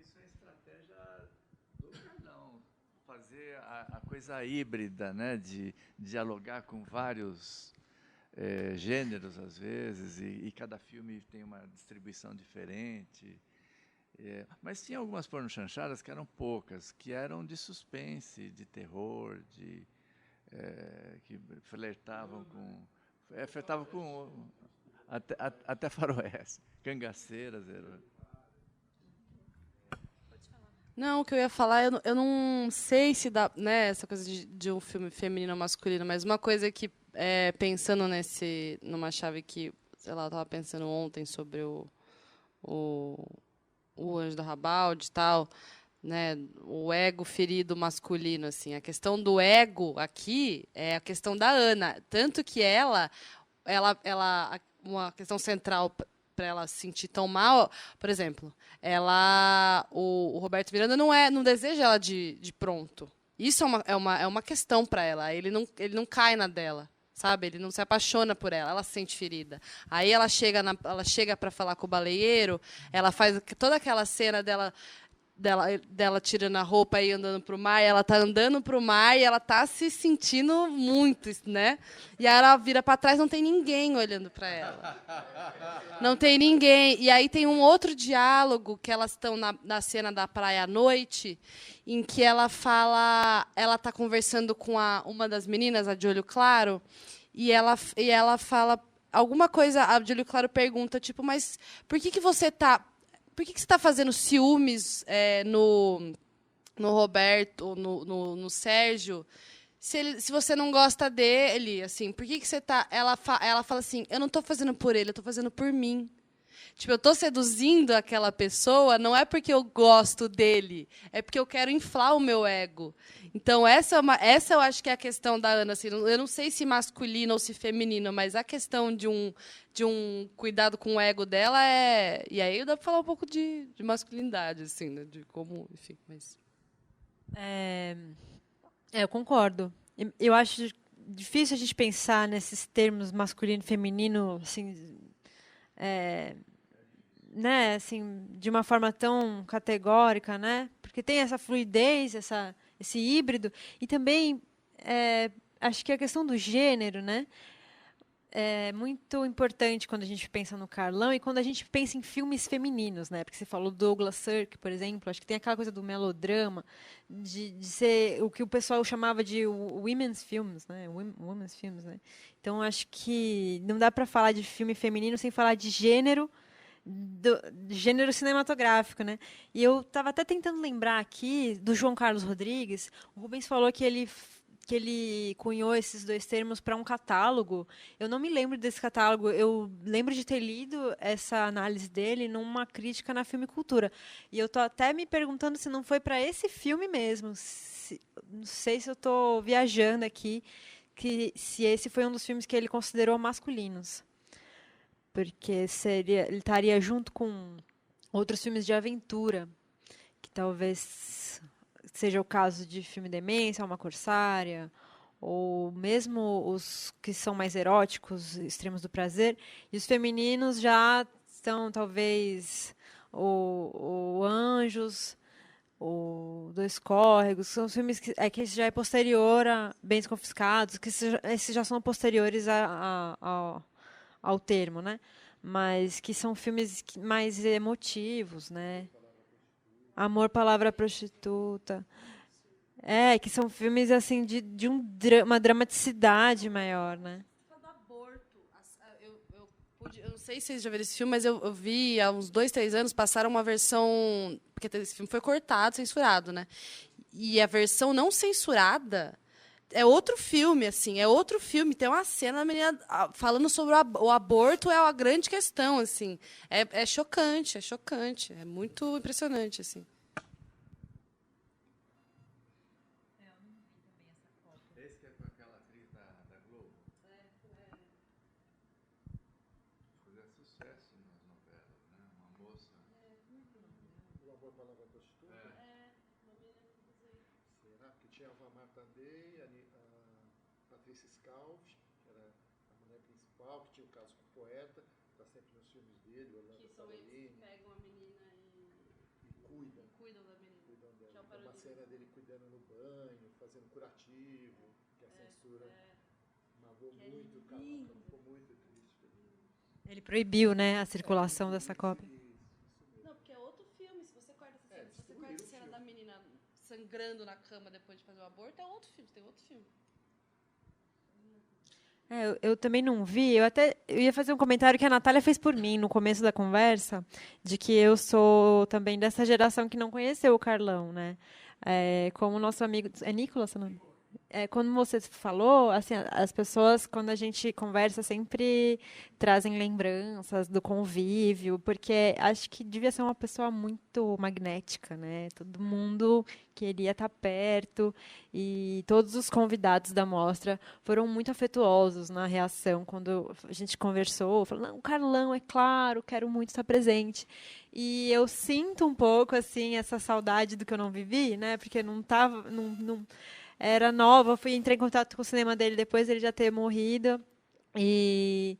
Isso é estratégia do Carlão. Fazer a coisa híbrida, né? De dialogar com vários gêneros, às vezes, e cada filme tem uma distribuição diferente. Mas tinha algumas pornochanchadas que eram poucas, que eram de suspense, de terror, que flertavam com... flertavam com... Até faroeste. Cangaceiras. Não, o que eu ia falar, eu não sei se dá, né, essa coisa de um filme feminino ou masculino, mas uma coisa que, pensando numa chave que, sei lá, eu estava pensando ontem sobre o Anjo da Rabalde e tal, né, o ego ferido masculino, assim. A questão do ego aqui é a questão da Ana, tanto que uma questão central para ela se sentir tão mal, por exemplo, o Roberto Miranda não deseja ela de pronto. Isso é uma questão para ela. Ele não cai na dela, sabe? Ele não se apaixona por ela. Ela se sente ferida. Aí ela chega para falar com o baleeiro. Ela faz toda aquela cena dela tirando a roupa e andando para o mar, e ela está andando para o mar e ela está se sentindo muito, né? E aí ela vira para trás, não tem ninguém olhando para ela. Não tem ninguém. E aí tem um outro diálogo, que elas estão na cena da praia à noite, em que ela está conversando com uma das meninas, a de olho claro, e ela fala alguma coisa, a de olho claro pergunta, tipo, mas por que você está fazendo ciúmes no Roberto, no Sérgio, se você não gosta dele, assim, por que você está... Ela fala assim, eu não estou fazendo por ele, eu estou fazendo por mim. Tipo, eu estou seduzindo aquela pessoa, não é porque eu gosto dele, é porque eu quero inflar o meu ego. Então, essa eu acho que é a questão da Ana. Assim, eu não sei se masculino ou se feminino, mas a questão de um cuidado com o ego dela é... E aí dá para falar um pouco de masculinidade, assim, né? De como... Enfim, mas... Eu concordo. Eu acho difícil a gente pensar nesses termos masculino e feminino, assim... né, assim, de uma forma tão categórica, né? Porque tem essa fluidez, esse híbrido, e também acho que a questão do gênero, né, é muito importante quando a gente pensa no Carlão e quando a gente pensa em filmes femininos, né? Porque você falou do Douglas Sirk, por exemplo, acho que tem aquela coisa do melodrama, de ser o que o pessoal chamava de women's films, né? Women's films, né? Então acho que não dá para falar de filme feminino sem falar de gênero cinematográfico, né? E eu estava até tentando lembrar aqui do João Carlos Rodrigues. O Rubens falou que ele que ele cunhou esses dois termos para um catálogo. Eu não me lembro desse catálogo. Eu lembro de ter lido essa análise dele numa crítica na Filme Cultura. E eu tô até me perguntando se não foi para esse filme mesmo. Não sei se eu estou viajando aqui, se esse foi um dos filmes que ele considerou masculinos. Porque ele estaria junto com outros filmes de aventura, que talvez seja o caso de Filme Demência, Alma Corsária, ou mesmo os que são mais eróticos, Extremos do Prazer, e os femininos já estão, talvez, o Anjos, o Dois Córregos, são filmes que já é posterior a Bens Confiscados, que esses já são posteriores ao termo, né? Mas que são filmes mais emotivos, né? Amor, Palavra, Prostituta. Que são filmes assim de uma dramaticidade maior, né? Do aborto. Eu não sei se vocês já viram esse filme, mas eu vi há uns 2, 3 anos, passaram uma versão. Porque esse filme foi cortado, censurado, né? E a versão não censurada é outro filme, assim, é outro filme. Tem uma cena da menina falando sobre o aborto, é a grande questão, assim. É chocante, é chocante. É muito impressionante, assim. Esse que é com aquela atriz da Globo. Fazia sucesso nas novelas, né? Uma moça. O Amor, Palavra, Prostituta? Será? Porque tinha a Vamar Tandei, a Patrícia Scalf, que era a mulher principal, que tinha o caso com o poeta, está sempre nos filmes dele, Orlando Favorini. Pegam a menina E cuidam. cuidam da menina. Cuidam dela. Tem uma cena dele cuidando no banho, fazendo curativo, que a censura magoou muito o canal, ficou muito triste. Ele proibiu, né, a circulação dessa cópia. Não, porque é outro filme. Se você corta essa cena, se você corta a cena da menina sangrando na cama depois de fazer o aborto, é outro filme. Tem outro filme. Eu também não vi. Eu ia fazer um comentário que a Natália fez por mim no começo da conversa, de que eu sou também dessa geração que não conheceu o Carlão, né? Como o nosso amigo... É Nicolas seu nome? Quando você falou, assim, as pessoas, quando a gente conversa, sempre trazem lembranças do convívio, porque acho que devia ser uma pessoa muito magnética, né? Todo mundo queria estar perto e todos os convidados da mostra foram muito afetuosos na reação quando a gente conversou, falou, não, o Carlão, é claro, quero muito estar presente. E eu sinto um pouco assim essa saudade do que eu não vivi, né? Porque não estava, não era nova, entrei em contato com o cinema dele depois dele já ter morrido. E,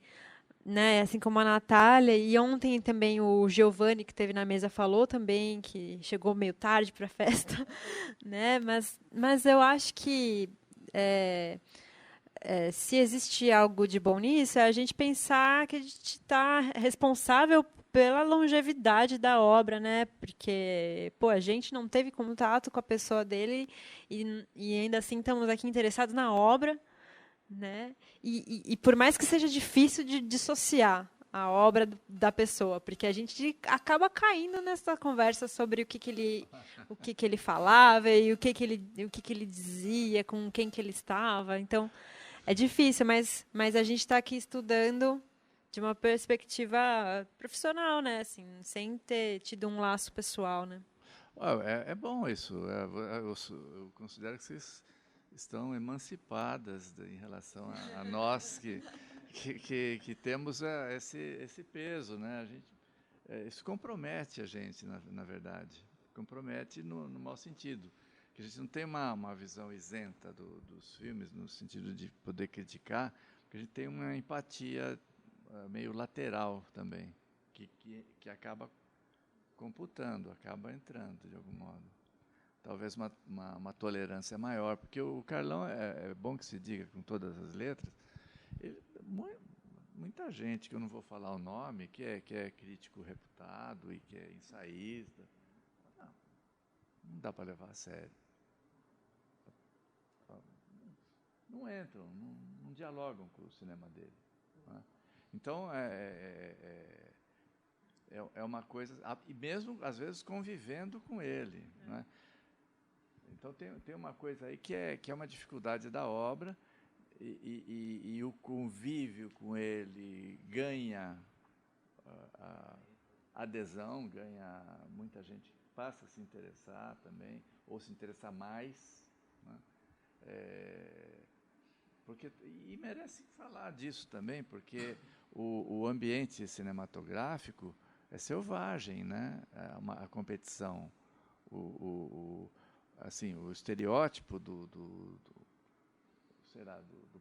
né, assim como a Natália, e ontem também o Giovanni, que esteve na mesa, falou também que chegou meio tarde para a festa, né? Mas eu acho que se existe algo de bom nisso, é a gente pensar que a gente está responsável pela longevidade da obra, né? Porque, a gente não teve contato com a pessoa dele e ainda assim estamos aqui interessados na obra, né? E por mais que seja difícil de dissociar a obra da pessoa, porque a gente acaba caindo nessa conversa sobre o que ele falava e o que ele dizia, com quem que ele estava. Então, é difícil, mas a gente está aqui estudando de uma perspectiva profissional, né? Assim, sem ter tido um laço pessoal, né? É bom isso. Eu considero que vocês estão emancipadas em relação a nós que temos esse peso, né? Isso compromete a gente, na verdade. Compromete no mau sentido. Que a gente não tem uma visão isenta dos filmes, no sentido de poder criticar, porque a gente tem uma empatia meio lateral também, que acaba computando, acaba entrando de algum modo. Talvez uma tolerância maior, porque o Carlão, é bom que se diga com todas as letras, muita gente, que eu não vou falar o nome, que é crítico reputado e que é ensaísta, não dá para levar a sério. Não entram, não dialogam com o cinema dele. Né? Então, é uma coisa... E mesmo, às vezes, convivendo com ele. Né? Então tem uma coisa aí que é uma dificuldade da obra, e o convívio com ele ganha a adesão, ganha, muita gente passa a se interessar também, ou se interessar mais, né? E merece falar disso também, porque o ambiente cinematográfico é selvagem, né? A competição, assim, o estereótipo do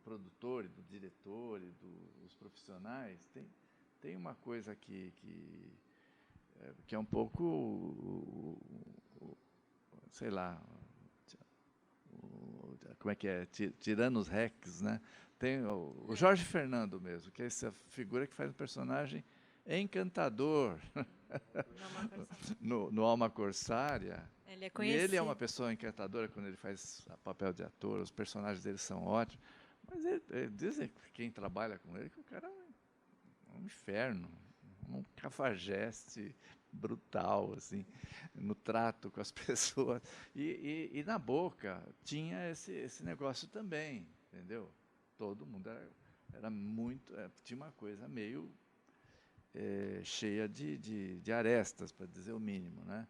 produtor, e do diretor e dos profissionais tem uma coisa que é um pouco, sei lá, como é que é? Tirando os rex, né? Tem o Jorge Fernando mesmo, que é essa figura que faz um personagem encantador no Alma Corsária. Ele é E conhecido. ele é uma pessoa encantadora quando ele faz papel de ator, os personagens dele são ótimos. Mas dizem que quem trabalha com ele que o cara é um inferno, um cafajeste brutal, assim, no trato com as pessoas. E na boca tinha esse negócio também, entendeu? Todo mundo era muito... tinha uma coisa meio cheia de arestas, para dizer o mínimo, né?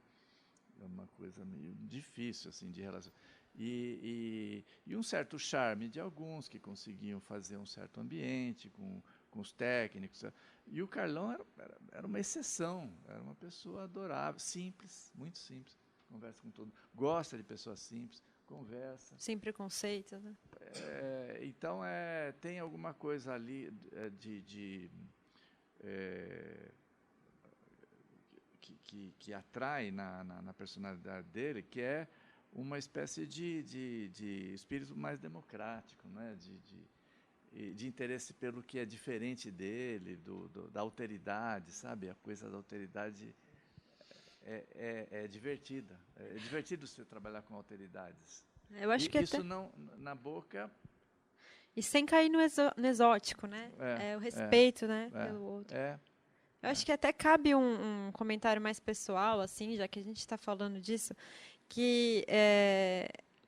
É uma coisa meio difícil, assim, de relação. E um certo charme de alguns que conseguiam fazer um certo ambiente com os técnicos. E o Carlão era uma exceção, era uma pessoa adorável, simples, muito simples, conversa com todo mundo, gosta de pessoas simples, conversa. Sem preconceito, né? Então, tem alguma coisa ali que atrai na personalidade dele, que é uma espécie de espírito mais democrático, né? De interesse pelo que é diferente dele, da alteridade, sabe? A coisa da alteridade é divertida. É divertido você trabalhar com alteridades. Eu acho que isso até... não, na boca... E sem cair no exótico, né? O respeito, né? Pelo outro. Eu acho que até cabe um comentário mais pessoal, assim, já que a gente está falando disso, que,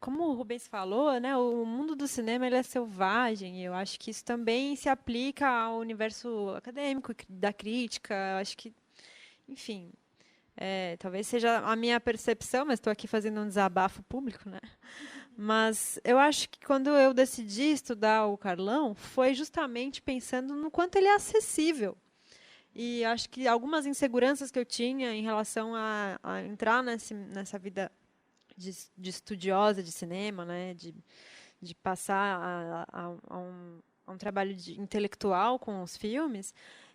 como o Rubens falou, né, o mundo do cinema ele é selvagem, e eu acho que isso também se aplica ao universo acadêmico, da crítica. Eu acho que, enfim, talvez seja a minha percepção, mas estou aqui fazendo um desabafo público, né? Mas eu acho que quando eu decidi estudar o Carlão, foi justamente pensando no quanto ele é acessível. E acho que algumas inseguranças que eu tinha em relação a entrar nessa vida de estudiosa de cinema, né, de passar a um trabalho intelectual com os filmes,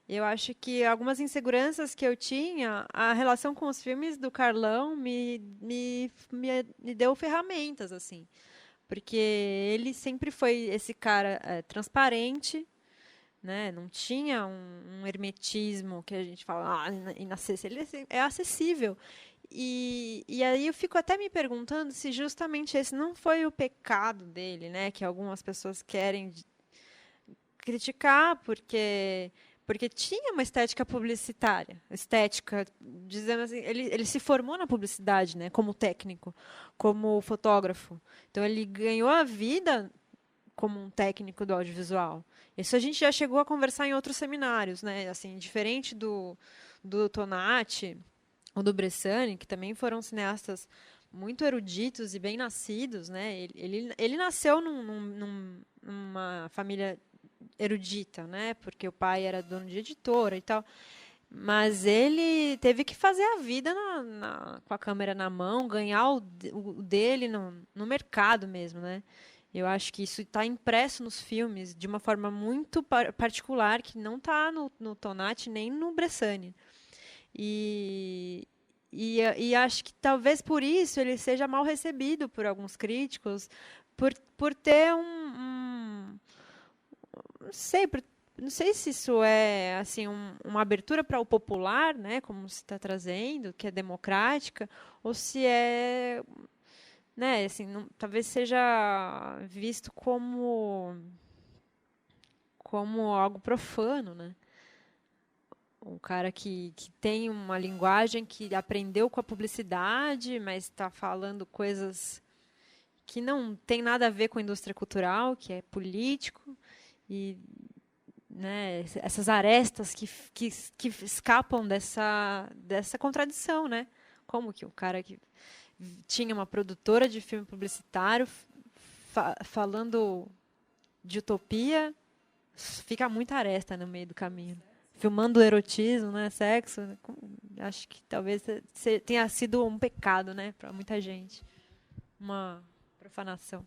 eu acho que algumas inseguranças que eu tinha, a relação com os filmes do Carlão me deu ferramentas, assim, porque ele sempre foi esse cara transparente, né? Não tinha um hermetismo que a gente fala inacessível. Ele é acessível. E aí eu fico até me perguntando se justamente esse não foi o pecado dele, né? Que algumas pessoas querem criticar porque tinha uma estética publicitária, dizendo assim, ele se formou na publicidade, né? Como técnico, como fotógrafo. Então ele ganhou a vida como um técnico do audiovisual. Isso a gente já chegou a conversar em outros seminários, né? Assim, diferente do Tonati ou do Bressani, que também foram cineastas muito eruditos e bem nascidos, né? Ele nasceu numa família erudita, né? Porque o pai era dono de editora e tal. Mas ele teve que fazer a vida com a câmera na mão, ganhar o dele no mercado mesmo, né? Eu acho que isso está impresso nos filmes de uma forma muito particular, que não está no Tonati nem no Bressani. E acho que talvez por isso ele seja mal recebido por alguns críticos, por ter não sei se isso é assim uma abertura para o popular, né, como se está trazendo, que é democrática, ou se é, né, assim, talvez seja visto como algo profano, né? Um cara que tem uma linguagem que aprendeu com a publicidade, mas está falando coisas que não tem nada a ver com a indústria cultural, que é político, e né, essas arestas que escapam dessa contradição, né? Como que o cara que tinha uma produtora de filme publicitário falando de utopia, fica muita aresta no meio do caminho. Filmando erotismo, né, sexo, acho que talvez tenha sido um pecado, né, para muita gente, uma profanação.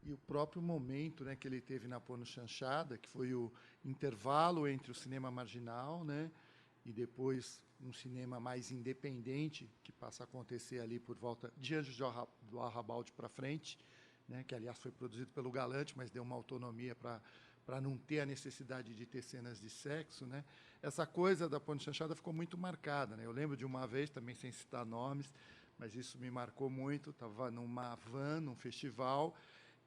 E o próprio momento, né, que ele teve na Porno Chanchada, que foi o intervalo entre o cinema marginal, né, e depois um cinema mais independente, que passa a acontecer ali por volta de Anjos do Arrabalde para frente, né, que, aliás, foi produzido pelo Galante, mas deu uma autonomia para não ter a necessidade de ter cenas de sexo, né? Essa coisa da Porno Chanchada ficou muito marcada, né? Eu lembro de uma vez, também sem citar nomes, mas isso me marcou muito, estava numa van, num festival,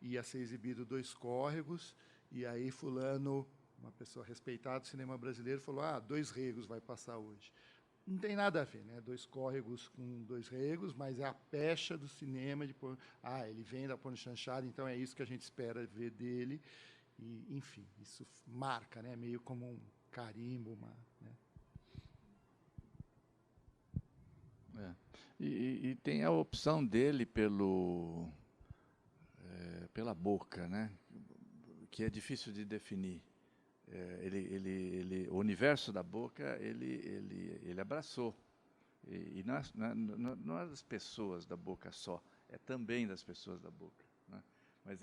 ia ser exibido Dois Córregos, e aí fulano, uma pessoa respeitada do cinema brasileiro, falou, Dois Regos vai passar hoje. Não tem nada a ver, né? Dois Córregos com Dois Regos, mas é a pecha do cinema de ele vem da Porno Chanchada, então é isso que a gente espera ver dele. E, enfim, isso marca, né? Meio como um carimbo, né? E tem a opção dele pela boca, né? Que é difícil de definir. O universo da boca ele abraçou. E não é das pessoas da boca só, é também das pessoas da boca, né? Mas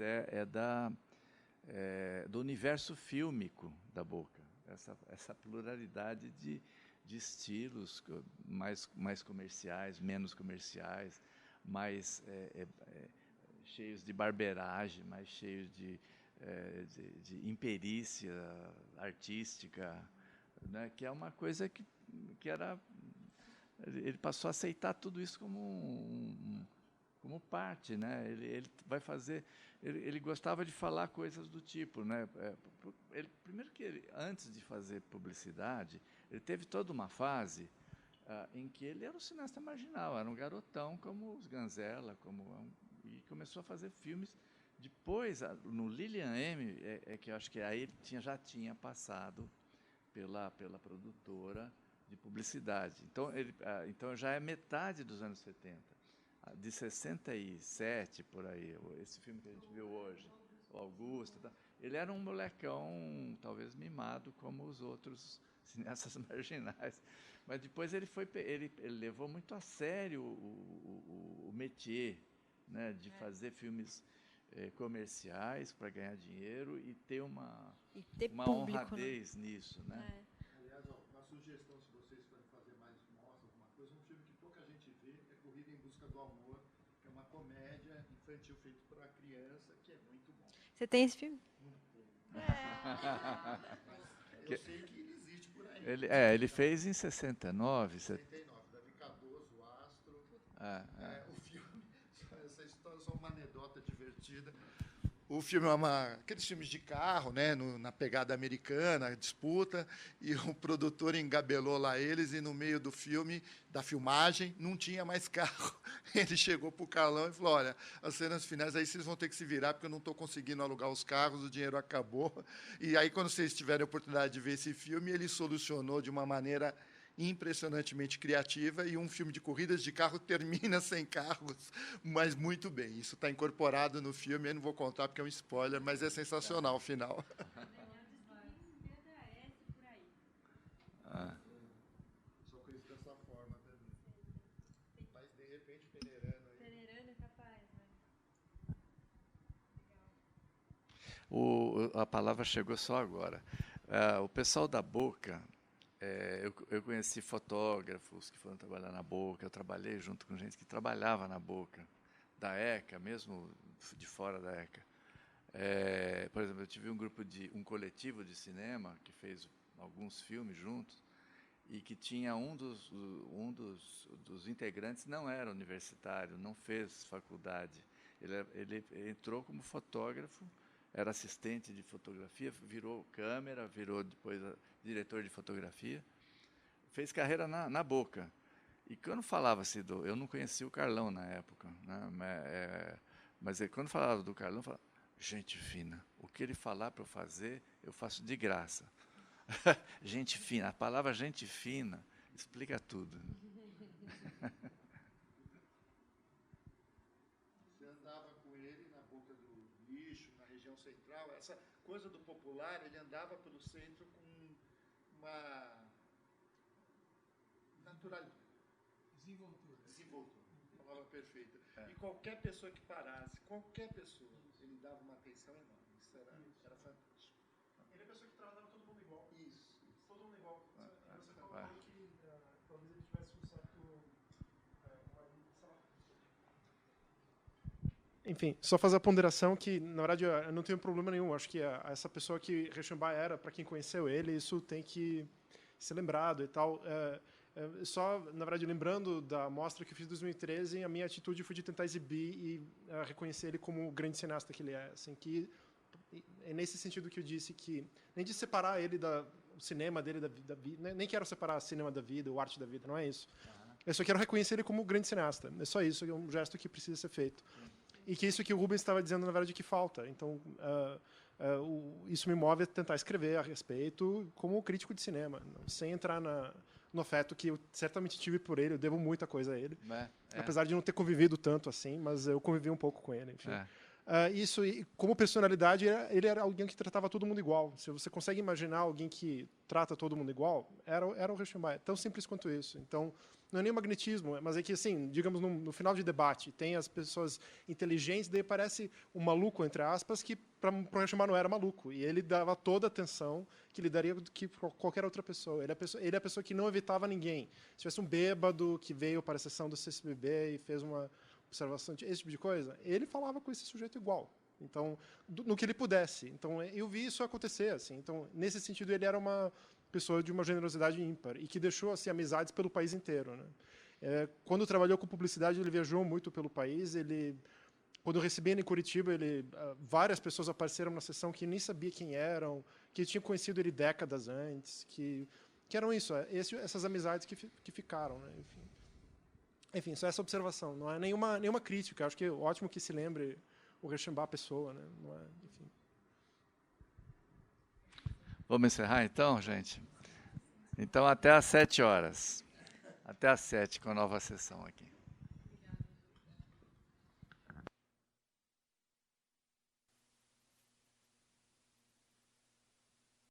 do universo fílmico da boca, essa pluralidade de estilos mais comerciais, menos comerciais, mais cheios de barbeiragem, mais cheios de imperícia artística, né? Que é uma coisa que era... Ele passou a aceitar tudo isso como parte, né? Ele vai fazer... Ele gostava de falar coisas do tipo, né? Primeiro que antes de fazer publicidade, ele teve toda uma fase em que ele era um cineasta marginal, era um garotão como os Ganzella, e começou a fazer filmes. Depois, no Lilian M, que eu acho que aí ele já tinha passado pela produtora de publicidade. Então já é metade dos anos 70. De 67, por aí, esse filme que a gente viu hoje, o Augusto, ele era um molecão, talvez mimado, como os outros cineastas marginais. Mas depois ele levou muito a sério o métier, né, de fazer filmes comerciais para ganhar dinheiro e ter uma público, honradez, né, nisso, né? Aliás, uma sugestão, se vocês forem fazer mais mostra, alguma coisa, um filme que pouca gente vê é Corrida em Busca do Amor, que é uma comédia infantil feita para criança, que é muito bom. Você tem esse filme? Não tem. Eu sei que ele existe por aí. Ele fez em 69. 69, Davi Cardoso, o Astro. O filme, essa história é só uma anedota divertida. O filme é aqueles filmes de carro, né, na pegada americana, disputa, e o produtor engabelou lá eles, e no meio do filme, da filmagem, não tinha mais carro. Ele chegou para o Carlão e falou, olha, as cenas finais aí vocês vão ter que se virar, porque eu não estou conseguindo alugar os carros, o dinheiro acabou. E aí, quando vocês tiverem a oportunidade de ver esse filme, ele solucionou de uma maneira impressionantemente criativa, e um filme de corridas de carro termina sem carros, mas muito bem. Isso está incorporado no filme, eu não vou contar porque é um spoiler, mas é sensacional o final. Só conheço dessa forma também. Mas, de repente, peneirando aí... Peneirando é capaz, A palavra chegou só agora. O pessoal da Boca... eu conheci fotógrafos que foram trabalhar na Boca, eu trabalhei junto com gente que trabalhava na Boca, da ECA, mesmo de fora da ECA. Por exemplo, eu tive um coletivo de cinema que fez alguns filmes juntos e que tinha um dos integrantes não era universitário, não fez faculdade. Ele entrou como fotógrafo, era assistente de fotografia, virou câmera, virou depois diretor de fotografia, fez carreira na Boca. E quando falava-se eu não conhecia o Carlão na época, né? Mas quando falava do Carlão, falava, gente fina. O que ele falar para eu fazer, eu faço de graça. Gente fina. A palavra gente fina explica tudo. Você andava com ele na boca do lixo, na região central. Essa coisa do popular, ele andava pelo centro com uma naturalidade. Desenvoltura. Palavra perfeita. E qualquer pessoa que parasse, qualquer pessoa, ele dava uma atenção enorme. Isso era fantástico. Ele é a pessoa que tratava todo mundo igual. Isso. Todo mundo igual. Você falou que talvez ele tivesse um certo... Enfim, só fazer a ponderação que, na verdade, eu não tenho problema nenhum. Acho que essa pessoa que Reichenbach era, para quem conheceu ele, isso tem que ser lembrado e tal. Só, na verdade, lembrando da mostra que eu fiz em 2013, a minha atitude foi de tentar exibir e reconhecer ele como o grande cineasta que ele é. Assim, que é nesse sentido que eu disse que, nem de separar ele o cinema dele da vida, nem quero separar o cinema da vida, o arte da vida, não é isso. Eu só quero reconhecer ele como o grande cineasta. É só isso, é um gesto que precisa ser feito. E que isso que o Rubens estava dizendo, na verdade, que falta. Então, isso me move a tentar escrever a respeito como crítico de cinema, sem entrar no afeto que eu certamente tive por ele, eu devo muita coisa a ele. Apesar de não ter convivido tanto assim, mas eu convivi um pouco com ele, enfim. Isso, como personalidade, ele era alguém que tratava todo mundo igual. Se você consegue imaginar alguém que trata todo mundo igual, era o Reichenbach. É tão simples quanto isso. Então, não é nem magnetismo, mas é que, assim, digamos, no final de debate, tem as pessoas inteligentes, daí parece um maluco, entre aspas, que para o Reichenbach não era maluco. E ele dava toda a atenção que ele daria que qualquer outra pessoa. Ele é a pessoa que não evitava ninguém. Se tivesse um bêbado que veio para a sessão do CCBB e fez uma observação, esse tipo de coisa, ele falava com esse sujeito igual. Então, no que ele pudesse. Então, eu vi isso acontecer, assim. Então, nesse sentido, ele era uma pessoa de uma generosidade ímpar e que deixou assim amizades pelo país inteiro, né? Quando trabalhou com publicidade, ele viajou muito pelo país. Quando eu recebi ele em Curitiba, várias pessoas apareceram na sessão que nem sabia quem eram, que tinham conhecido ele décadas antes, que eram isso, essas amizades que ficaram, né? Enfim, só essa observação. Não é nenhuma crítica. Acho que é ótimo que se lembre o Reichenbach pessoa, né? Não é, enfim. Vamos encerrar então, gente? Então, até às 7 horas. Até às 7 com a nova sessão aqui.